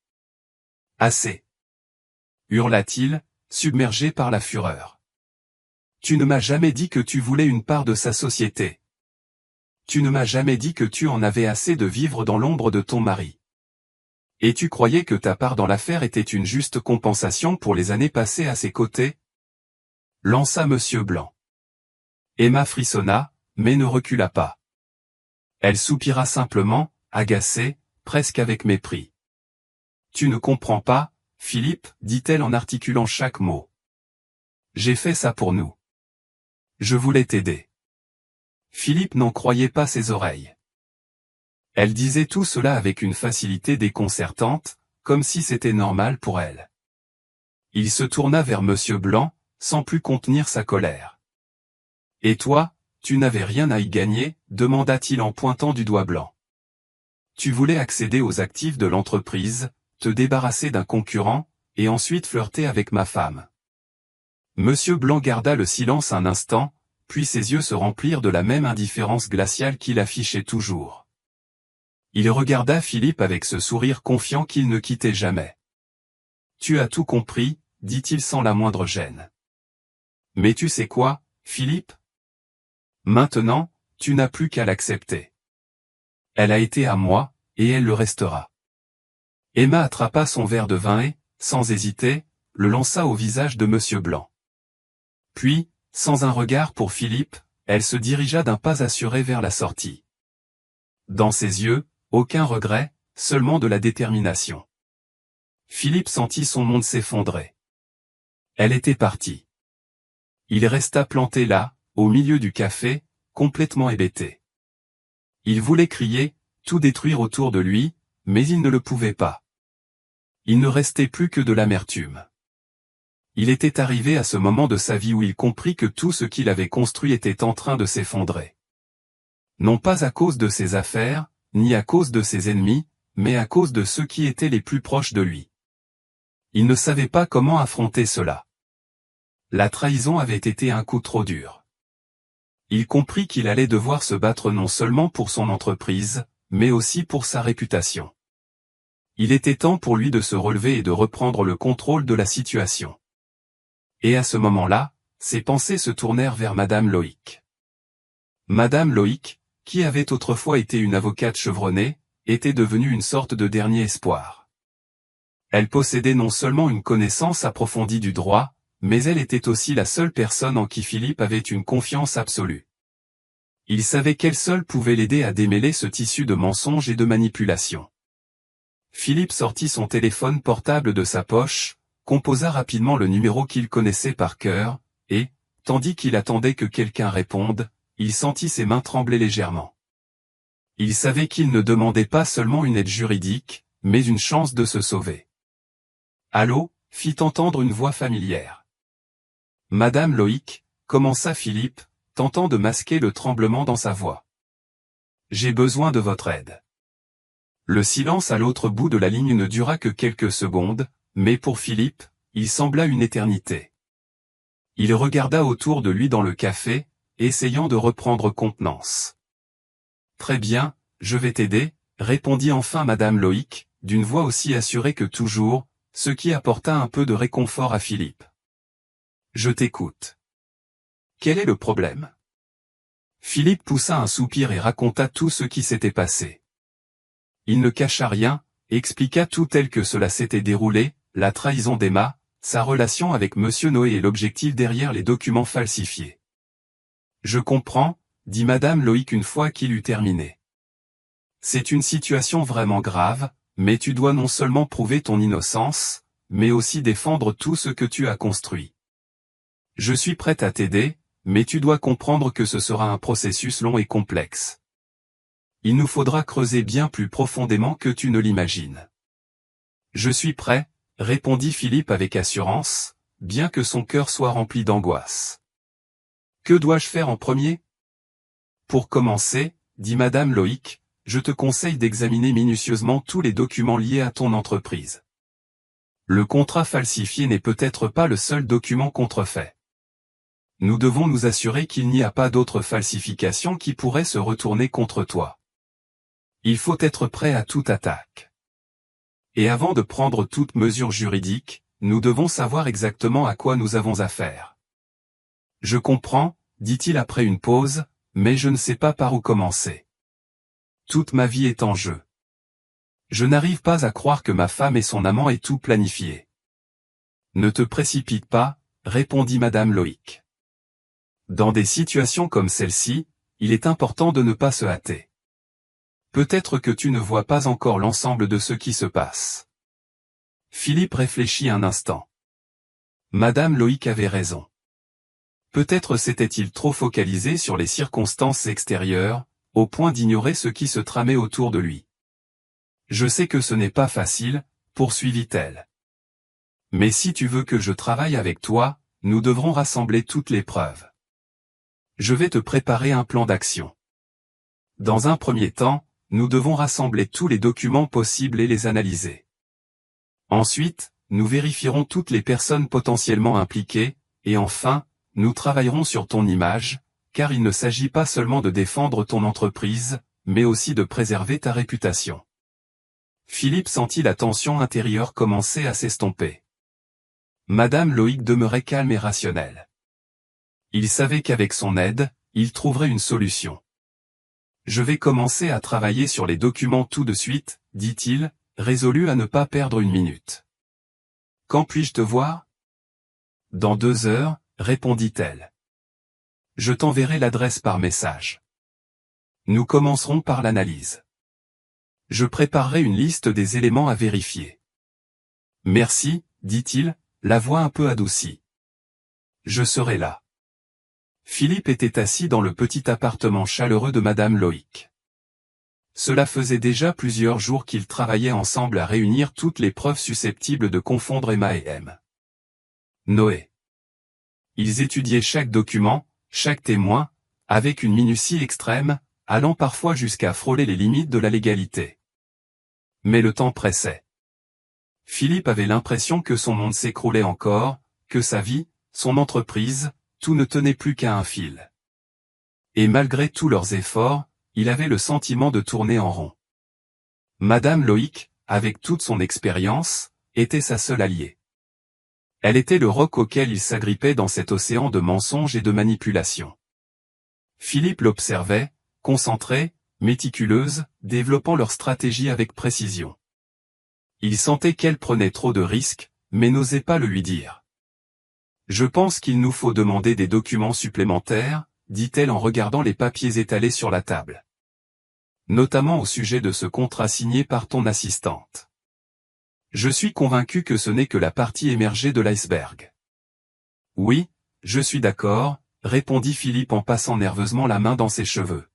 Assez! Hurla-t-il, submergé par la fureur. Tu ne m'as jamais dit que tu voulais une part de sa société. Tu ne m'as jamais dit que tu en avais assez de vivre dans l'ombre de ton mari. Et tu croyais que ta part dans l'affaire était une juste compensation pour les années passées à ses côtés? Lança Monsieur Blanc. Emma frissonna, mais ne recula pas. Elle soupira simplement, agacée, presque avec mépris. Tu ne comprends pas, Philippe, dit-elle en articulant chaque mot. J'ai fait ça pour nous. Je voulais t'aider. Philippe n'en croyait pas ses oreilles. Elle disait tout cela avec une facilité déconcertante, comme si c'était normal pour elle. Il se tourna vers Monsieur Blanc, sans plus contenir sa colère. Et toi, tu n'avais rien à y gagner, demanda-t-il en pointant du doigt blanc. Tu voulais accéder aux actifs de l'entreprise, te débarrasser d'un concurrent, et ensuite flirter avec ma femme. Monsieur Blanc garda le silence un instant, puis ses yeux se remplirent de la même indifférence glaciale qu'il affichait toujours. Il regarda Philippe avec ce sourire confiant qu'il ne quittait jamais. Tu as tout compris, dit-il sans la moindre gêne. Mais tu sais quoi, Philippe? Maintenant, tu n'as plus qu'à l'accepter. Elle a été à moi, et elle le restera. Emma attrapa son verre de vin et, sans hésiter, le lança au visage de Monsieur Blanc. Puis, sans un regard pour Philippe, elle se dirigea d'un pas assuré vers la sortie. Dans ses yeux, aucun regret, seulement de la détermination. Philippe sentit son monde s'effondrer. Elle était partie. Il resta planté là, au milieu du café, complètement hébété. Il voulait crier, tout détruire autour de lui, mais il ne le pouvait pas. Il ne restait plus que de l'amertume. Il était arrivé à ce moment de sa vie où il comprit que tout ce qu'il avait construit était en train de s'effondrer. Non pas à cause de ses affaires, ni à cause de ses ennemis, mais à cause de ceux qui étaient les plus proches de lui. Il ne savait pas comment affronter cela. La trahison avait été un coup trop dur. Il comprit qu'il allait devoir se battre non seulement pour son entreprise, mais aussi pour sa réputation. Il était temps pour lui de se relever et de reprendre le contrôle de la situation. Et à ce moment-là, ses pensées se tournèrent vers Madame Loïc. Madame Loïc, qui avait autrefois été une avocate chevronnée, était devenue une sorte de dernier espoir. Elle possédait non seulement une connaissance approfondie du droit, mais elle était aussi la seule personne en qui Philippe avait une confiance absolue. Il savait qu'elle seule pouvait l'aider à démêler ce tissu de mensonges et de manipulations. Philippe sortit son téléphone portable de sa poche, composa rapidement le numéro qu'il connaissait par cœur, et, tandis qu'il attendait que quelqu'un réponde, il sentit ses mains trembler légèrement. Il savait qu'il ne demandait pas seulement une aide juridique, mais une chance de se sauver. Allô, fit entendre une voix familière. Madame Loïc, commença Philippe, tentant de masquer le tremblement dans sa voix. J'ai besoin de votre aide. Le silence à l'autre bout de la ligne ne dura que quelques secondes, mais pour Philippe, il sembla une éternité. Il regarda autour de lui dans le café, essayant de reprendre contenance. Très bien, je vais t'aider, répondit enfin Madame Loïc, d'une voix aussi assurée que toujours, ce qui apporta un peu de réconfort à Philippe. Je t'écoute. Quel est le problème? Philippe poussa un soupir et raconta tout ce qui s'était passé. Il ne cacha rien, expliqua tout tel que cela s'était déroulé, la trahison d'Emma, sa relation avec Monsieur Noé et l'objectif derrière les documents falsifiés. Je comprends, dit Madame Loïc une fois qu'il eut terminé. C'est une situation vraiment grave, mais tu dois non seulement prouver ton innocence, mais aussi défendre tout ce que tu as construit. Je suis prête à t'aider, mais tu dois comprendre que ce sera un processus long et complexe. Il nous faudra creuser bien plus profondément que tu ne l'imagines. Je suis prêt, répondit Philippe avec assurance, bien que son cœur soit rempli d'angoisse. Que dois-je faire en premier? Pour commencer, dit Madame Loïc, je te conseille d'examiner minutieusement tous les documents liés à ton entreprise. Le contrat falsifié n'est peut-être pas le seul document contrefait. Nous devons nous assurer qu'il n'y a pas d'autres falsifications qui pourraient se retourner contre toi. Il faut être prêt à toute attaque. Et avant de prendre toute mesure juridique, nous devons savoir exactement à quoi nous avons affaire. Je comprends, dit-il après une pause, mais je ne sais pas par où commencer. Toute ma vie est en jeu. Je n'arrive pas à croire que ma femme et son amant aient tout planifié. Ne te précipite pas, répondit Madame Loïc. Dans des situations comme celle-ci, il est important de ne pas se hâter. Peut-être que tu ne vois pas encore l'ensemble de ce qui se passe. Philippe réfléchit un instant. Madame Loïc avait raison. Peut-être s'était-il trop focalisé sur les circonstances extérieures, au point d'ignorer ce qui se tramait autour de lui. Je sais que ce n'est pas facile, poursuivit-elle. Mais si tu veux que je travaille avec toi, nous devrons rassembler toutes les preuves. Je vais te préparer un plan d'action. Dans un premier temps, nous devons rassembler tous les documents possibles et les analyser. Ensuite, nous vérifierons toutes les personnes potentiellement impliquées, et enfin, nous travaillerons sur ton image, car il ne s'agit pas seulement de défendre ton entreprise, mais aussi de préserver ta réputation. Philippe sentit la tension intérieure commencer à s'estomper. Madame Loïc demeurait calme et rationnelle. Il savait qu'avec son aide, il trouverait une solution. Je vais commencer à travailler sur les documents tout de suite, dit-il, résolu à ne pas perdre une minute. Quand puis-je te voir? Dans 2 heures, répondit-elle. Je t'enverrai l'adresse par message. Nous commencerons par l'analyse. Je préparerai une liste des éléments à vérifier. Merci, dit-il, la voix un peu adoucie. Je serai là. Philippe était assis dans le petit appartement chaleureux de Madame Loïc. Cela faisait déjà plusieurs jours qu'ils travaillaient ensemble à réunir toutes les preuves susceptibles de confondre Emma et M. Noé. Ils étudiaient chaque document, chaque témoin, avec une minutie extrême, allant parfois jusqu'à frôler les limites de la légalité. Mais le temps pressait. Philippe avait l'impression que son monde s'écroulait encore, que sa vie, son entreprise, tout ne tenait plus qu'à un fil. Et malgré tous leurs efforts, il avait le sentiment de tourner en rond. Madame Loïc, avec toute son expérience, était sa seule alliée. Elle était le roc auquel il s'agrippait dans cet océan de mensonges et de manipulations. Philippe l'observait, concentrée, méticuleuse, développant leur stratégie avec précision. Il sentait qu'elle prenait trop de risques, mais n'osait pas le lui dire. Je pense qu'il nous faut demander des documents supplémentaires, dit-elle en regardant les papiers étalés sur la table. Notamment au sujet de ce contrat signé par ton assistante. Je suis convaincu que ce n'est que la partie émergée de l'iceberg. Oui, je suis d'accord, répondit Philippe en passant nerveusement la main dans ses cheveux.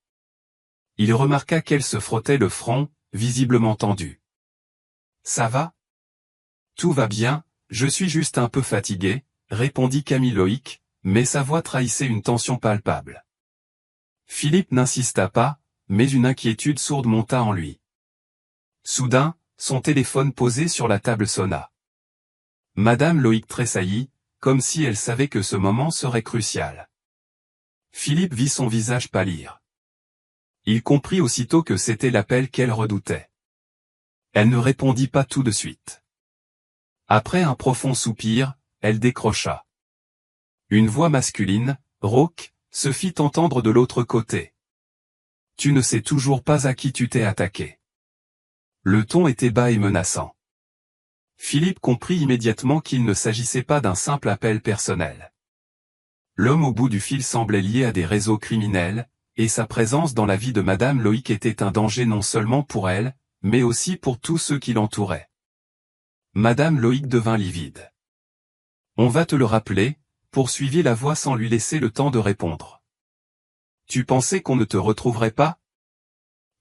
Il remarqua qu'elle se frottait le front, visiblement tendu. Ça va? Tout va bien, je suis juste un peu fatigué, répondit Camille Loïc, mais sa voix trahissait une tension palpable. Philippe n'insista pas, mais une inquiétude sourde monta en lui. Soudain, son téléphone posé sur la table sonna. Madame Loïc tressaillit, comme si elle savait que ce moment serait crucial. Philippe vit son visage pâlir. Il comprit aussitôt que c'était l'appel qu'elle redoutait. Elle ne répondit pas tout de suite. Après un profond soupir, elle décrocha. Une voix masculine, rauque, se fit entendre de l'autre côté. Tu ne sais toujours pas à qui tu t'es attaqué. Le ton était bas et menaçant. Philippe comprit immédiatement qu'il ne s'agissait pas d'un simple appel personnel. L'homme au bout du fil semblait lié à des réseaux criminels, et sa présence dans la vie de Madame Loïc était un danger non seulement pour elle, mais aussi pour tous ceux qui l'entouraient. Madame Loïc devint livide. On va te le rappeler, poursuivit la voix sans lui laisser le temps de répondre. Tu pensais qu'on ne te retrouverait pas?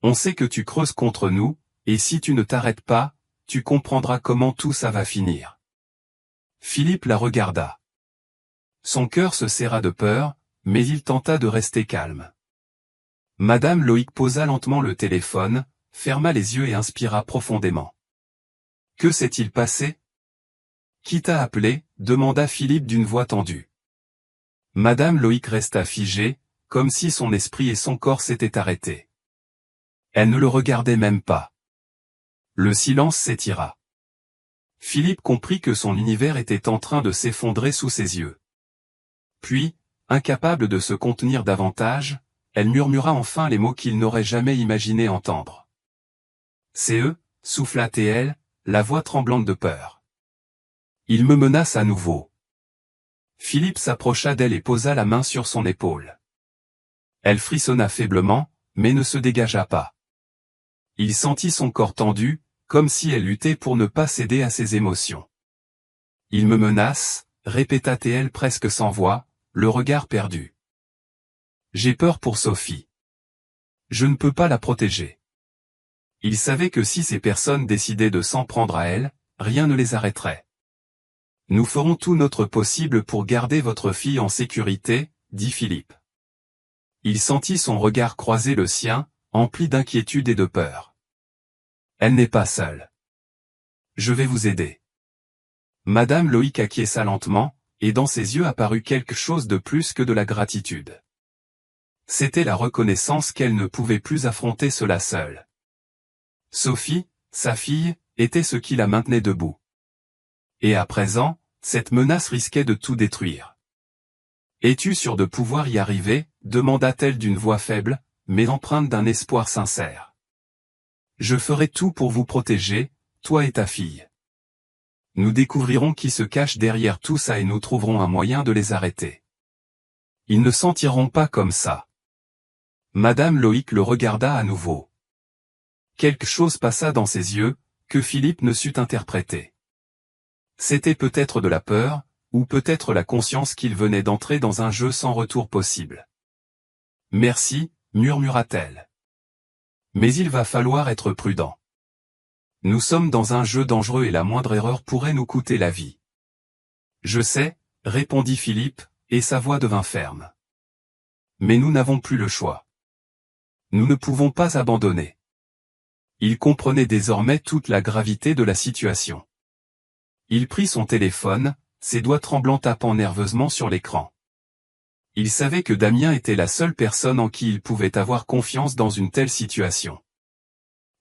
On sait que tu creuses contre nous, et si tu ne t'arrêtes pas, tu comprendras comment tout ça va finir. Philippe la regarda. Son cœur se serra de peur, mais il tenta de rester calme. Madame Loïc posa lentement le téléphone, ferma les yeux et inspira profondément. Que s'est-il passé? Qui t'a appelé? Demanda Philippe d'une voix tendue. Madame Loïc resta figée, comme si son esprit et son corps s'étaient arrêtés. Elle ne le regardait même pas. Le silence s'étira. Philippe comprit que son univers était en train de s'effondrer sous ses yeux. Puis, incapable de se contenir davantage, elle murmura enfin les mots qu'il n'aurait jamais imaginé entendre. C'est eux, souffla-t-elle, la voix tremblante de peur. Ils me menacent à nouveau. Philippe s'approcha d'elle et posa la main sur son épaule. Elle frissonna faiblement, mais ne se dégagea pas. Il sentit son corps tendu, comme si elle luttait pour ne pas céder à ses émotions. Il me menace, répéta-t-elle presque sans voix, le regard perdu. J'ai peur pour Sophie. Je ne peux pas la protéger. Il savait que si ces personnes décidaient de s'en prendre à elle, rien ne les arrêterait. Nous ferons tout notre possible pour garder votre fille en sécurité, dit Philippe. Il sentit son regard croiser le sien, empli d'inquiétude et de peur. Elle n'est pas seule. Je vais vous aider. Madame Loïc acquiesça lentement, et dans ses yeux apparut quelque chose de plus que de la gratitude. C'était la reconnaissance qu'elle ne pouvait plus affronter cela seule. Sophie, sa fille, était ce qui la maintenait debout. Et à présent, cette menace risquait de tout détruire. « Es-tu sûr de pouvoir y arriver ?» demanda-t-elle d'une voix faible, mais empreinte d'un espoir sincère. « Je ferai tout pour vous protéger, toi et ta fille. Nous découvrirons qui se cache derrière tout ça et nous trouverons un moyen de les arrêter. Ils ne s'en tireront pas comme ça. » Madame Loïc le regarda à nouveau. Quelque chose passa dans ses yeux, que Philippe ne sut interpréter. C'était peut-être de la peur, ou peut-être la conscience qu'il venait d'entrer dans un jeu sans retour possible. « Merci, murmura-t-elle. Mais il va falloir être prudent. Nous sommes dans un jeu dangereux et la moindre erreur pourrait nous coûter la vie. »« Je sais, » répondit Philippe, et sa voix devint ferme. « Mais nous n'avons plus le choix. Nous ne pouvons pas abandonner. » Il comprenait désormais toute la gravité de la situation. Il prit son téléphone, ses doigts tremblants tapant nerveusement sur l'écran. Il savait que Damien était la seule personne en qui il pouvait avoir confiance dans une telle situation.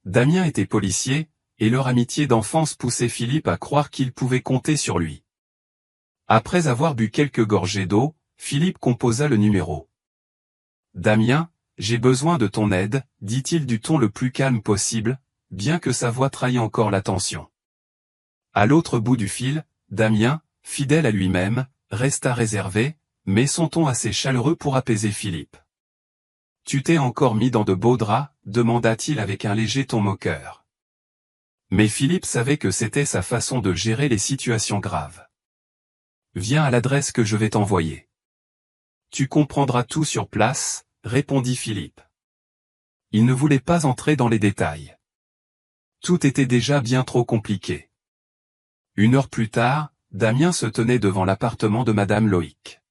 Damien était policier, et leur amitié d'enfance poussait Philippe à croire qu'il pouvait compter sur lui. Après avoir bu quelques gorgées d'eau, Philippe composa le numéro. « Damien, j'ai besoin de ton aide, dit-il du ton le plus calme possible, bien que sa voix trahît encore la tension. À l'autre bout du fil, Damien, fidèle à lui-même, resta réservé, mais son ton assez chaleureux pour apaiser Philippe. « Tu t'es encore mis dans de beaux draps ?» demanda-t-il avec un léger ton moqueur. Mais Philippe savait que c'était sa façon de gérer les situations graves. « Viens à l'adresse que je vais t'envoyer. Tu comprendras tout sur place, » répondit Philippe. Il ne voulait pas entrer dans les détails. Tout était déjà bien trop compliqué. 1 heure plus tard, Damien se tenait devant l'appartement de Madame Loïc.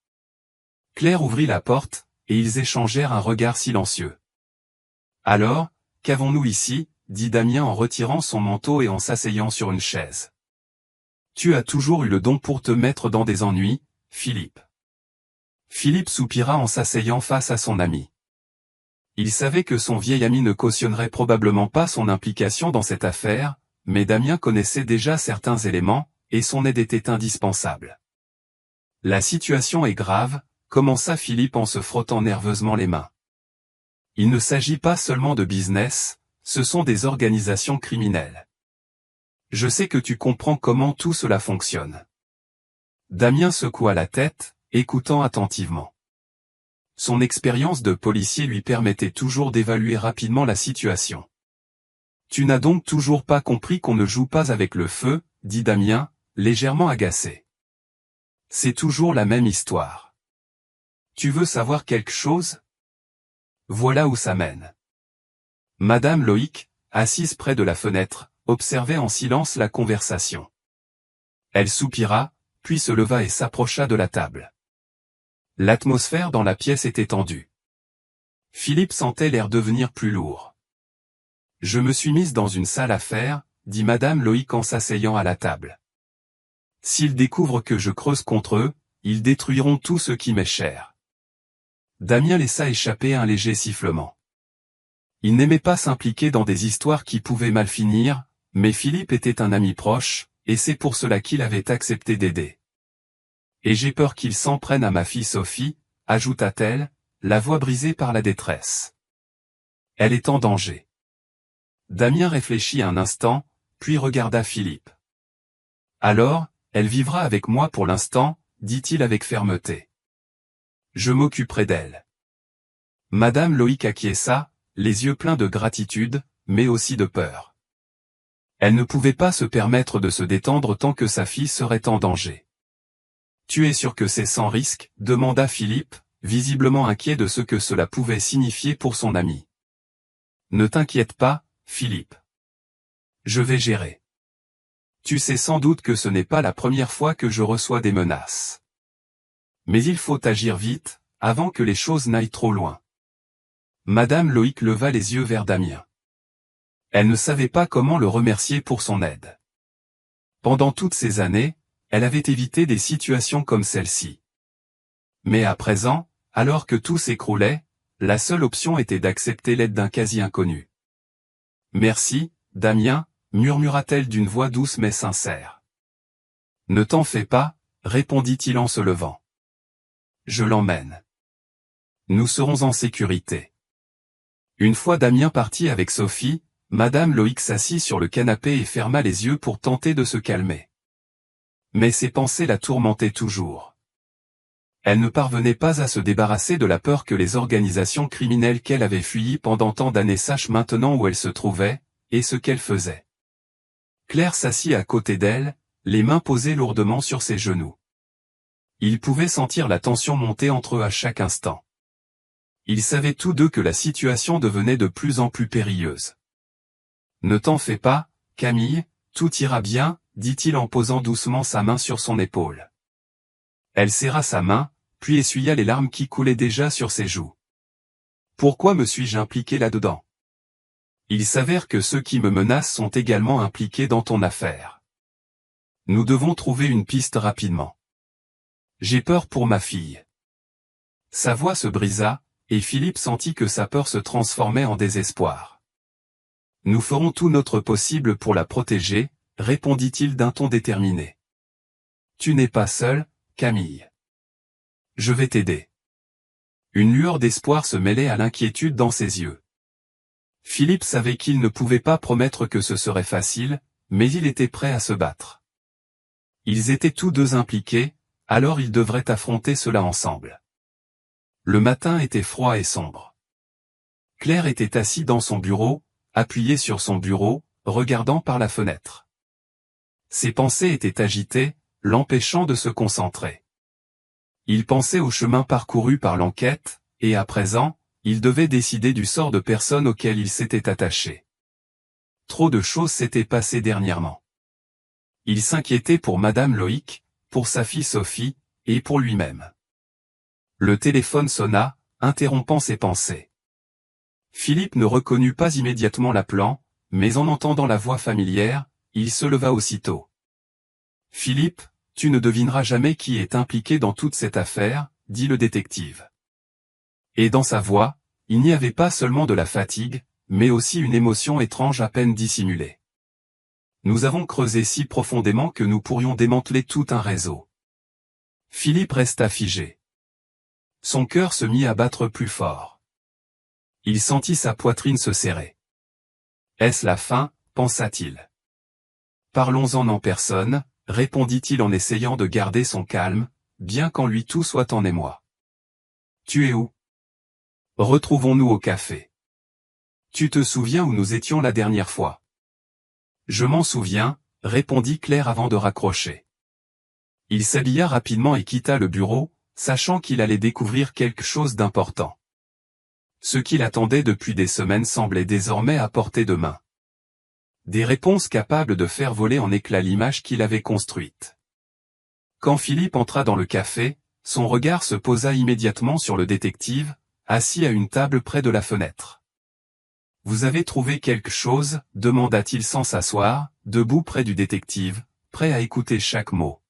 Claire ouvrit la porte, et ils échangèrent un regard silencieux. « Alors, qu'avons-nous ici ?» dit Damien en retirant son manteau et en s'asseyant sur une chaise. « Tu as toujours eu le don pour te mettre dans des ennuis, Philippe. » Philippe soupira en s'asseyant face à son ami. Il savait que son vieil ami ne cautionnerait probablement pas son implication dans cette affaire, mais Damien connaissait déjà certains éléments, et son aide était indispensable. « La situation est grave », commença Philippe en se frottant nerveusement les mains. « Il ne s'agit pas seulement de business, ce sont des organisations criminelles. Je sais que tu comprends comment tout cela fonctionne. » Damien secoua la tête, écoutant attentivement. Son expérience de policier lui permettait toujours d'évaluer rapidement la situation. « Tu n'as donc toujours pas compris qu'on ne joue pas avec le feu, » dit Damien, légèrement agacé. « C'est toujours la même histoire. Tu veux savoir quelque chose ? Voilà où ça mène. » Madame Loïc, assise près de la fenêtre, observait en silence la conversation. Elle soupira, puis se leva et s'approcha de la table. L'atmosphère dans la pièce était tendue. Philippe sentait l'air devenir plus lourd. « Je me suis mise dans une salle à faire, » dit Madame Loïc en s'asseyant à la table. « S'ils découvrent que je creuse contre eux, ils détruiront tout ce qui m'est cher. » Damien laissa échapper un léger sifflement. Il n'aimait pas s'impliquer dans des histoires qui pouvaient mal finir, mais Philippe était un ami proche, et c'est pour cela qu'il avait accepté d'aider. « Et j'ai peur qu'ils s'en prennent à ma fille Sophie, » ajouta-t-elle, la voix brisée par la détresse. « Elle est en danger. » Damien réfléchit un instant, puis regarda Philippe. « Alors, elle vivra avec moi pour l'instant, dit-il avec fermeté. Je m'occuperai d'elle. Madame Loïc acquiesça, les yeux pleins de gratitude, mais aussi de peur. Elle ne pouvait pas se permettre de se détendre tant que sa fille serait en danger. « Tu es sûr que c'est sans risque ?» demanda Philippe, visiblement inquiet de ce que cela pouvait signifier pour son ami. « Ne t'inquiète pas, Philippe. Je vais gérer. Tu sais sans doute que ce n'est pas la première fois que je reçois des menaces. Mais il faut agir vite, avant que les choses n'aillent trop loin. » Madame Loïc leva les yeux vers Damien. Elle ne savait pas comment le remercier pour son aide. Pendant toutes ces années, elle avait évité des situations comme celle-ci. Mais à présent, alors que tout s'écroulait, la seule option était d'accepter l'aide d'un quasi-inconnu. « Merci, Damien », murmura-t-elle d'une voix douce mais sincère. « Ne t'en fais pas », répondit-il en se levant. « Je l'emmène. Nous serons en sécurité. » Une fois Damien parti avec Sophie, Madame Loïc s'assit sur le canapé et ferma les yeux pour tenter de se calmer. Mais ses pensées la tourmentaient toujours. Elle ne parvenait pas à se débarrasser de la peur que les organisations criminelles qu'elle avait fuies pendant tant d'années sachent maintenant où elle se trouvait, et ce qu'elle faisait. Claire s'assit à côté d'elle, les mains posées lourdement sur ses genoux. Ils pouvaient sentir la tension monter entre eux à chaque instant. Ils savaient tous deux que la situation devenait de plus en plus périlleuse. « Ne t'en fais pas, Camille, tout ira bien, » dit-il en posant doucement sa main sur son épaule. Elle serra sa main, puis essuya les larmes qui coulaient déjà sur ses joues. « Pourquoi me suis-je impliqué là-dedans? Il s'avère que ceux qui me menacent sont également impliqués dans ton affaire. Nous devons trouver une piste rapidement. J'ai peur pour ma fille. » Sa voix se brisa, et Philippe sentit que sa peur se transformait en désespoir. « Nous ferons tout notre possible pour la protéger, » répondit-il d'un ton déterminé. « Tu n'es pas seul, Camille. Je vais t'aider. » Une lueur d'espoir se mêlait à l'inquiétude dans ses yeux. Philippe savait qu'il ne pouvait pas promettre que ce serait facile, mais il était prêt à se battre. Ils étaient tous deux impliqués, alors ils devraient affronter cela ensemble. Le matin était froid et sombre. Claire était assise dans son bureau, appuyée sur son bureau, regardant par la fenêtre. Ses pensées étaient agitées, l'empêchant de se concentrer. Il pensait au chemin parcouru par l'enquête, et à présent, il devait décider du sort de personnes auxquelles il s'était attaché. Trop de choses s'étaient passées dernièrement. Il s'inquiétait pour Madame Loïc, pour sa fille Sophie, et pour lui-même. Le téléphone sonna, interrompant ses pensées. Philippe ne reconnut pas immédiatement l'appelant, mais en entendant la voix familière, il se leva aussitôt. « Philippe, tu ne devineras jamais qui est impliqué dans toute cette affaire, » dit le détective. Et dans sa voix, il n'y avait pas seulement de la fatigue, mais aussi une émotion étrange à peine dissimulée. « Nous avons creusé si profondément que nous pourrions démanteler tout un réseau. » Philippe resta figé. Son cœur se mit à battre plus fort. Il sentit sa poitrine se serrer. « Est-ce la fin ?» pensa-t-il. « Parlons-en en personne, » répondit-il en essayant de garder son calme, bien qu'en lui tout soit en émoi. « Tu es où? Retrouvons-nous au café. Tu te souviens où nous étions la dernière fois? » « Je m'en souviens, » répondit Claire avant de raccrocher. Il s'habilla rapidement et quitta le bureau, sachant qu'il allait découvrir quelque chose d'important. Ce qu'il attendait depuis des semaines semblait désormais à portée de main. Des réponses capables de faire voler en éclats l'image qu'il avait construite. Quand Philippe entra dans le café, son regard se posa immédiatement sur le détective, assis à une table près de la fenêtre. « Vous avez trouvé quelque chose ?» demanda-t-il sans s'asseoir, debout près du détective, prêt à écouter chaque mot.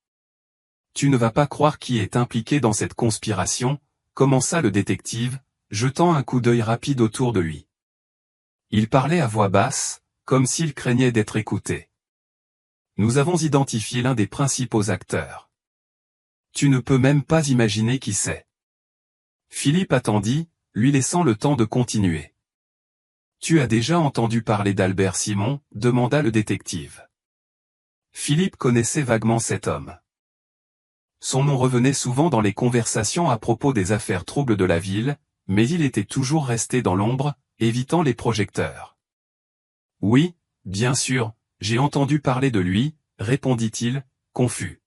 « Tu ne vas pas croire qui est impliqué dans cette conspiration ?» commença le détective, jetant un coup d'œil rapide autour de lui. Il parlait à voix basse, comme s'il craignait d'être écouté. « Nous avons identifié l'un des principaux acteurs. Tu ne peux même pas imaginer qui c'est. » Philippe attendit, lui laissant le temps de continuer. « Tu as déjà entendu parler d'Albert Simon ?» demanda le détective. Philippe connaissait vaguement cet homme. Son nom revenait souvent dans les conversations à propos des affaires troubles de la ville, mais il était toujours resté dans l'ombre, évitant les projecteurs. Oui, bien sûr, j'ai entendu parler de lui, répondit-il, confus.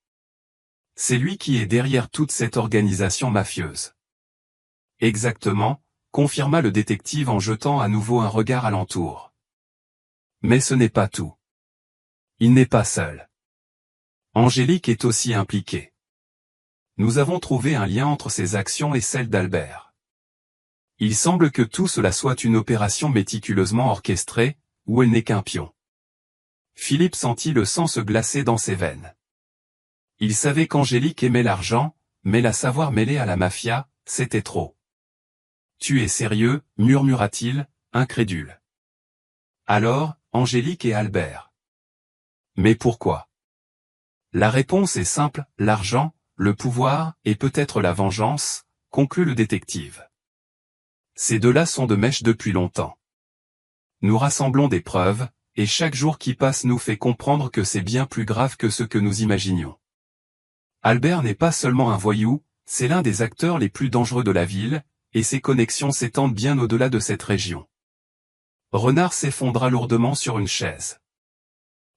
C'est lui qui est derrière toute cette organisation mafieuse. Exactement, confirma le détective en jetant à nouveau un regard alentour. Mais ce n'est pas tout. Il n'est pas seul. Angélique est aussi impliquée. Nous avons trouvé un lien entre ses actions et celles d'Albert. Il semble que tout cela soit une opération méticuleusement orchestrée, où elle n'est qu'un pion. Philippe sentit le sang se glacer dans ses veines. Il savait qu'Angélique aimait l'argent, mais la savoir mêlée à la mafia, c'était trop. « Tu es sérieux ?» murmura-t-il, incrédule. Alors, Angélique et Albert. Mais pourquoi? La réponse est simple, l'argent, le pouvoir, et peut-être la vengeance, conclut le détective. Ces deux-là sont de mèche depuis longtemps. Nous rassemblons des preuves, et chaque jour qui passe nous fait comprendre que c'est bien plus grave que ce que nous imaginions. Albert n'est pas seulement un voyou, c'est l'un des acteurs les plus dangereux de la ville, et ses connexions s'étendent bien au-delà de cette région. Renard s'effondra lourdement sur une chaise.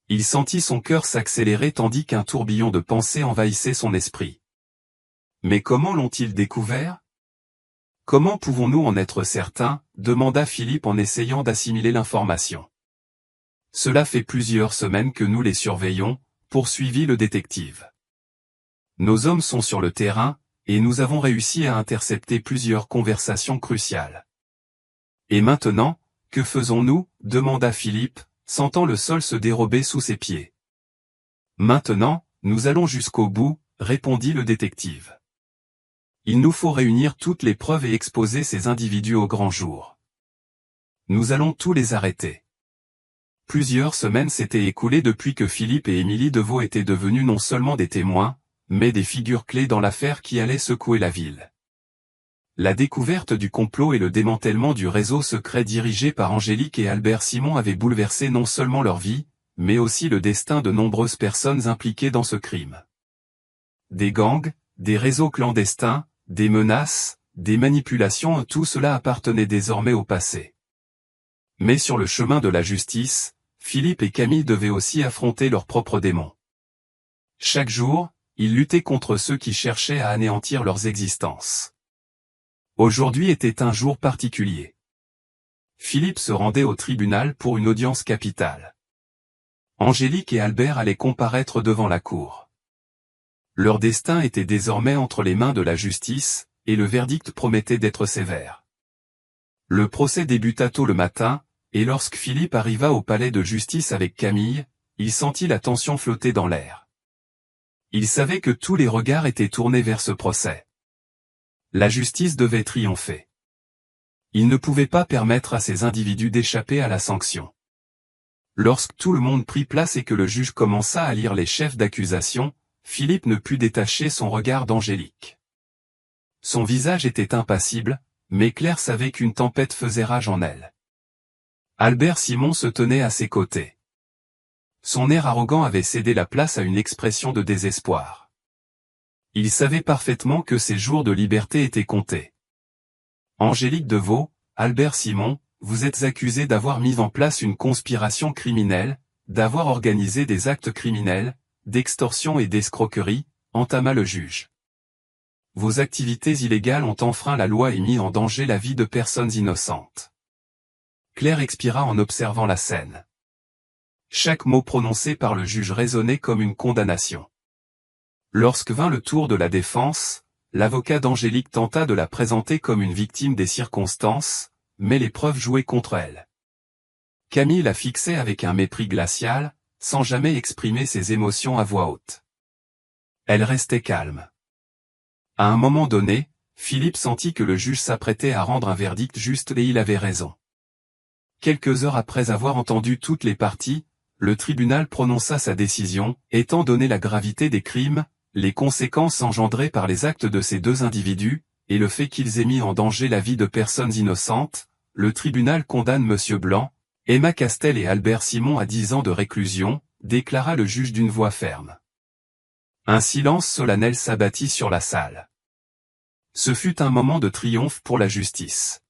Il sentit son cœur s'accélérer tandis qu'un tourbillon de pensées envahissait son esprit. Mais comment l'ont-ils découvert? Comment pouvons-nous en être certains? Demanda Philippe en essayant d'assimiler l'information. Cela fait plusieurs semaines que nous les surveillons, poursuivit le détective. Nos hommes sont sur le terrain, et nous avons réussi à intercepter plusieurs conversations cruciales. Et maintenant, que faisons-nous? Demanda Philippe, sentant le sol se dérober sous ses pieds. Maintenant, nous allons jusqu'au bout, répondit le détective. Il nous faut réunir toutes les preuves et exposer ces individus au grand jour. Nous allons tous les arrêter. Plusieurs semaines s'étaient écoulées depuis que Philippe et Émilie Deveau étaient devenus non seulement des témoins, mais des figures clés dans l'affaire qui allait secouer la ville. La découverte du complot et le démantèlement du réseau secret dirigé par Angélique et Albert Simon avaient bouleversé non seulement leur vie, mais aussi le destin de nombreuses personnes impliquées dans ce crime. Des gangs, des réseaux clandestins, des menaces, des manipulations, tout cela appartenait désormais au passé. Mais sur le chemin de la justice, Philippe et Camille devaient aussi affronter leurs propres démons. Chaque jour, ils luttaient contre ceux qui cherchaient à anéantir leurs existences. Aujourd'hui était un jour particulier. Philippe se rendait au tribunal pour une audience capitale. Angélique et Albert allaient comparaître devant la cour. Leur destin était désormais entre les mains de la justice, et le verdict promettait d'être sévère. Le procès débuta tôt le matin, et lorsque Philippe arriva au palais de justice avec Camille, il sentit la tension flotter dans l'air. Il savait que tous les regards étaient tournés vers ce procès. La justice devait triompher. Il ne pouvait pas permettre à ces individus d'échapper à la sanction. Lorsque tout le monde prit place et que le juge commença à lire les chefs d'accusation, Philippe ne put détacher son regard d'Angélique. Son visage était impassible, mais Claire savait qu'une tempête faisait rage en elle. Albert Simon se tenait à ses côtés. Son air arrogant avait cédé la place à une expression de désespoir. Il savait parfaitement que ses jours de liberté étaient comptés. Angélique Deveau, Albert Simon, vous êtes accusés d'avoir mis en place une conspiration criminelle, d'avoir organisé des actes criminels, d'extorsion et d'escroquerie, entama le juge. Vos activités illégales ont enfreint la loi et mis en danger la vie de personnes innocentes. Claire expira en observant la scène. Chaque mot prononcé par le juge résonnait comme une condamnation. Lorsque vint le tour de la défense, l'avocat d'Angélique tenta de la présenter comme une victime des circonstances, mais les preuves jouaient contre elle. Camille la fixait avec un mépris glacial, sans jamais exprimer ses émotions à voix haute. Elle restait calme. À un moment donné, Philippe sentit que le juge s'apprêtait à rendre un verdict juste et il avait raison. Quelques heures après avoir entendu toutes les parties, le tribunal prononça sa décision, étant donné la gravité des crimes, les conséquences engendrées par les actes de ces deux individus, et le fait qu'ils aient mis en danger la vie de personnes innocentes, le tribunal condamne M. Blanc, Emma Castel et Albert Simon à 10 ans de réclusion, déclara le juge d'une voix ferme. Un silence solennel s'abattit sur la salle. Ce fut un moment de triomphe pour la justice.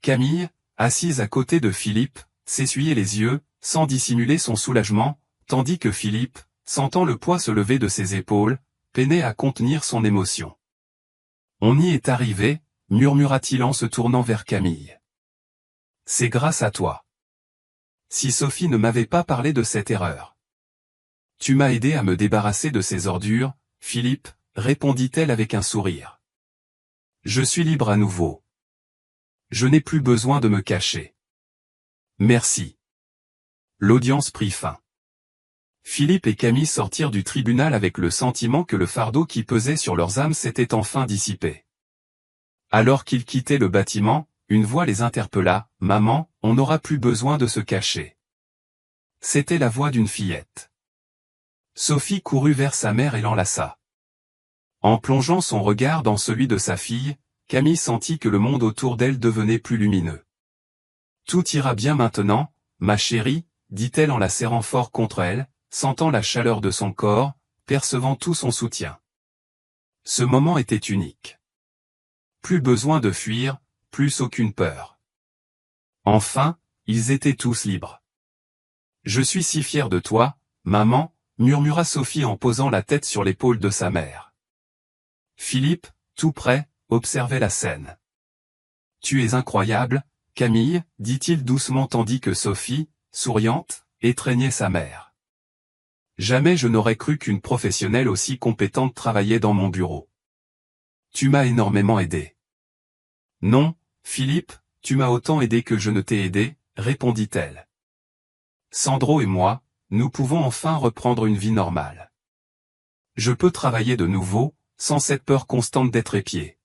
Camille, assise à côté de Philippe, s'essuyait les yeux, sans dissimuler son soulagement, tandis que Philippe, sentant le poids se lever de ses épaules, peinait à contenir son émotion. « On y est arrivé », murmura-t-il en se tournant vers Camille. « C'est grâce à toi. Si Sophie ne m'avait pas parlé de cette erreur. Tu m'as aidé à me débarrasser de ces ordures, Philippe, répondit-elle avec un sourire. Je suis libre à nouveau. Je n'ai plus besoin de me cacher. Merci. L'audience prit fin. Philippe et Camille sortirent du tribunal avec le sentiment que le fardeau qui pesait sur leurs âmes s'était enfin dissipé. Alors qu'ils quittaient le bâtiment, une voix les interpella, « Maman, on n'aura plus besoin de se cacher. » C'était la voix d'une fillette. Sophie courut vers sa mère et l'enlaça. En plongeant son regard dans celui de sa fille, Camille sentit que le monde autour d'elle devenait plus lumineux. « Tout ira bien maintenant, ma chérie, » dit-elle en la serrant fort contre elle, sentant la chaleur de son corps, percevant tout son soutien. Ce moment était unique. Plus besoin de fuir, plus aucune peur. Enfin, ils étaient tous libres. « Je suis si fière de toi, maman », murmura Sophie en posant la tête sur l'épaule de sa mère. Philippe, tout près, observait la scène. « Tu es incroyable, Camille, » dit-il doucement tandis que Sophie, souriante, étreignait sa mère. « Jamais je n'aurais cru qu'une professionnelle aussi compétente travaillait dans mon bureau. Tu m'as énormément aidé. »« Non, Philippe, tu m'as autant aidé que je ne t'ai aidé, » répondit-elle. « Sandro et moi, nous pouvons enfin reprendre une vie normale. Je peux travailler de nouveau, sans cette peur constante d'être épié.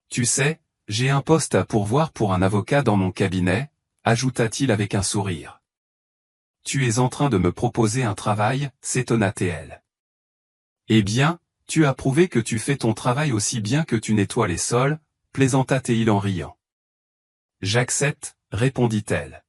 Tu sais, j'ai un poste à pourvoir pour un avocat dans mon cabinet, » ajouta-t-il avec un sourire. « Tu es en train de me proposer un travail, » s'étonna-t-elle. « Eh bien, tu as prouvé que tu fais ton travail aussi bien que tu nettoies les sols, » plaisanta-t-il en riant. « J'accepte, » répondit-elle.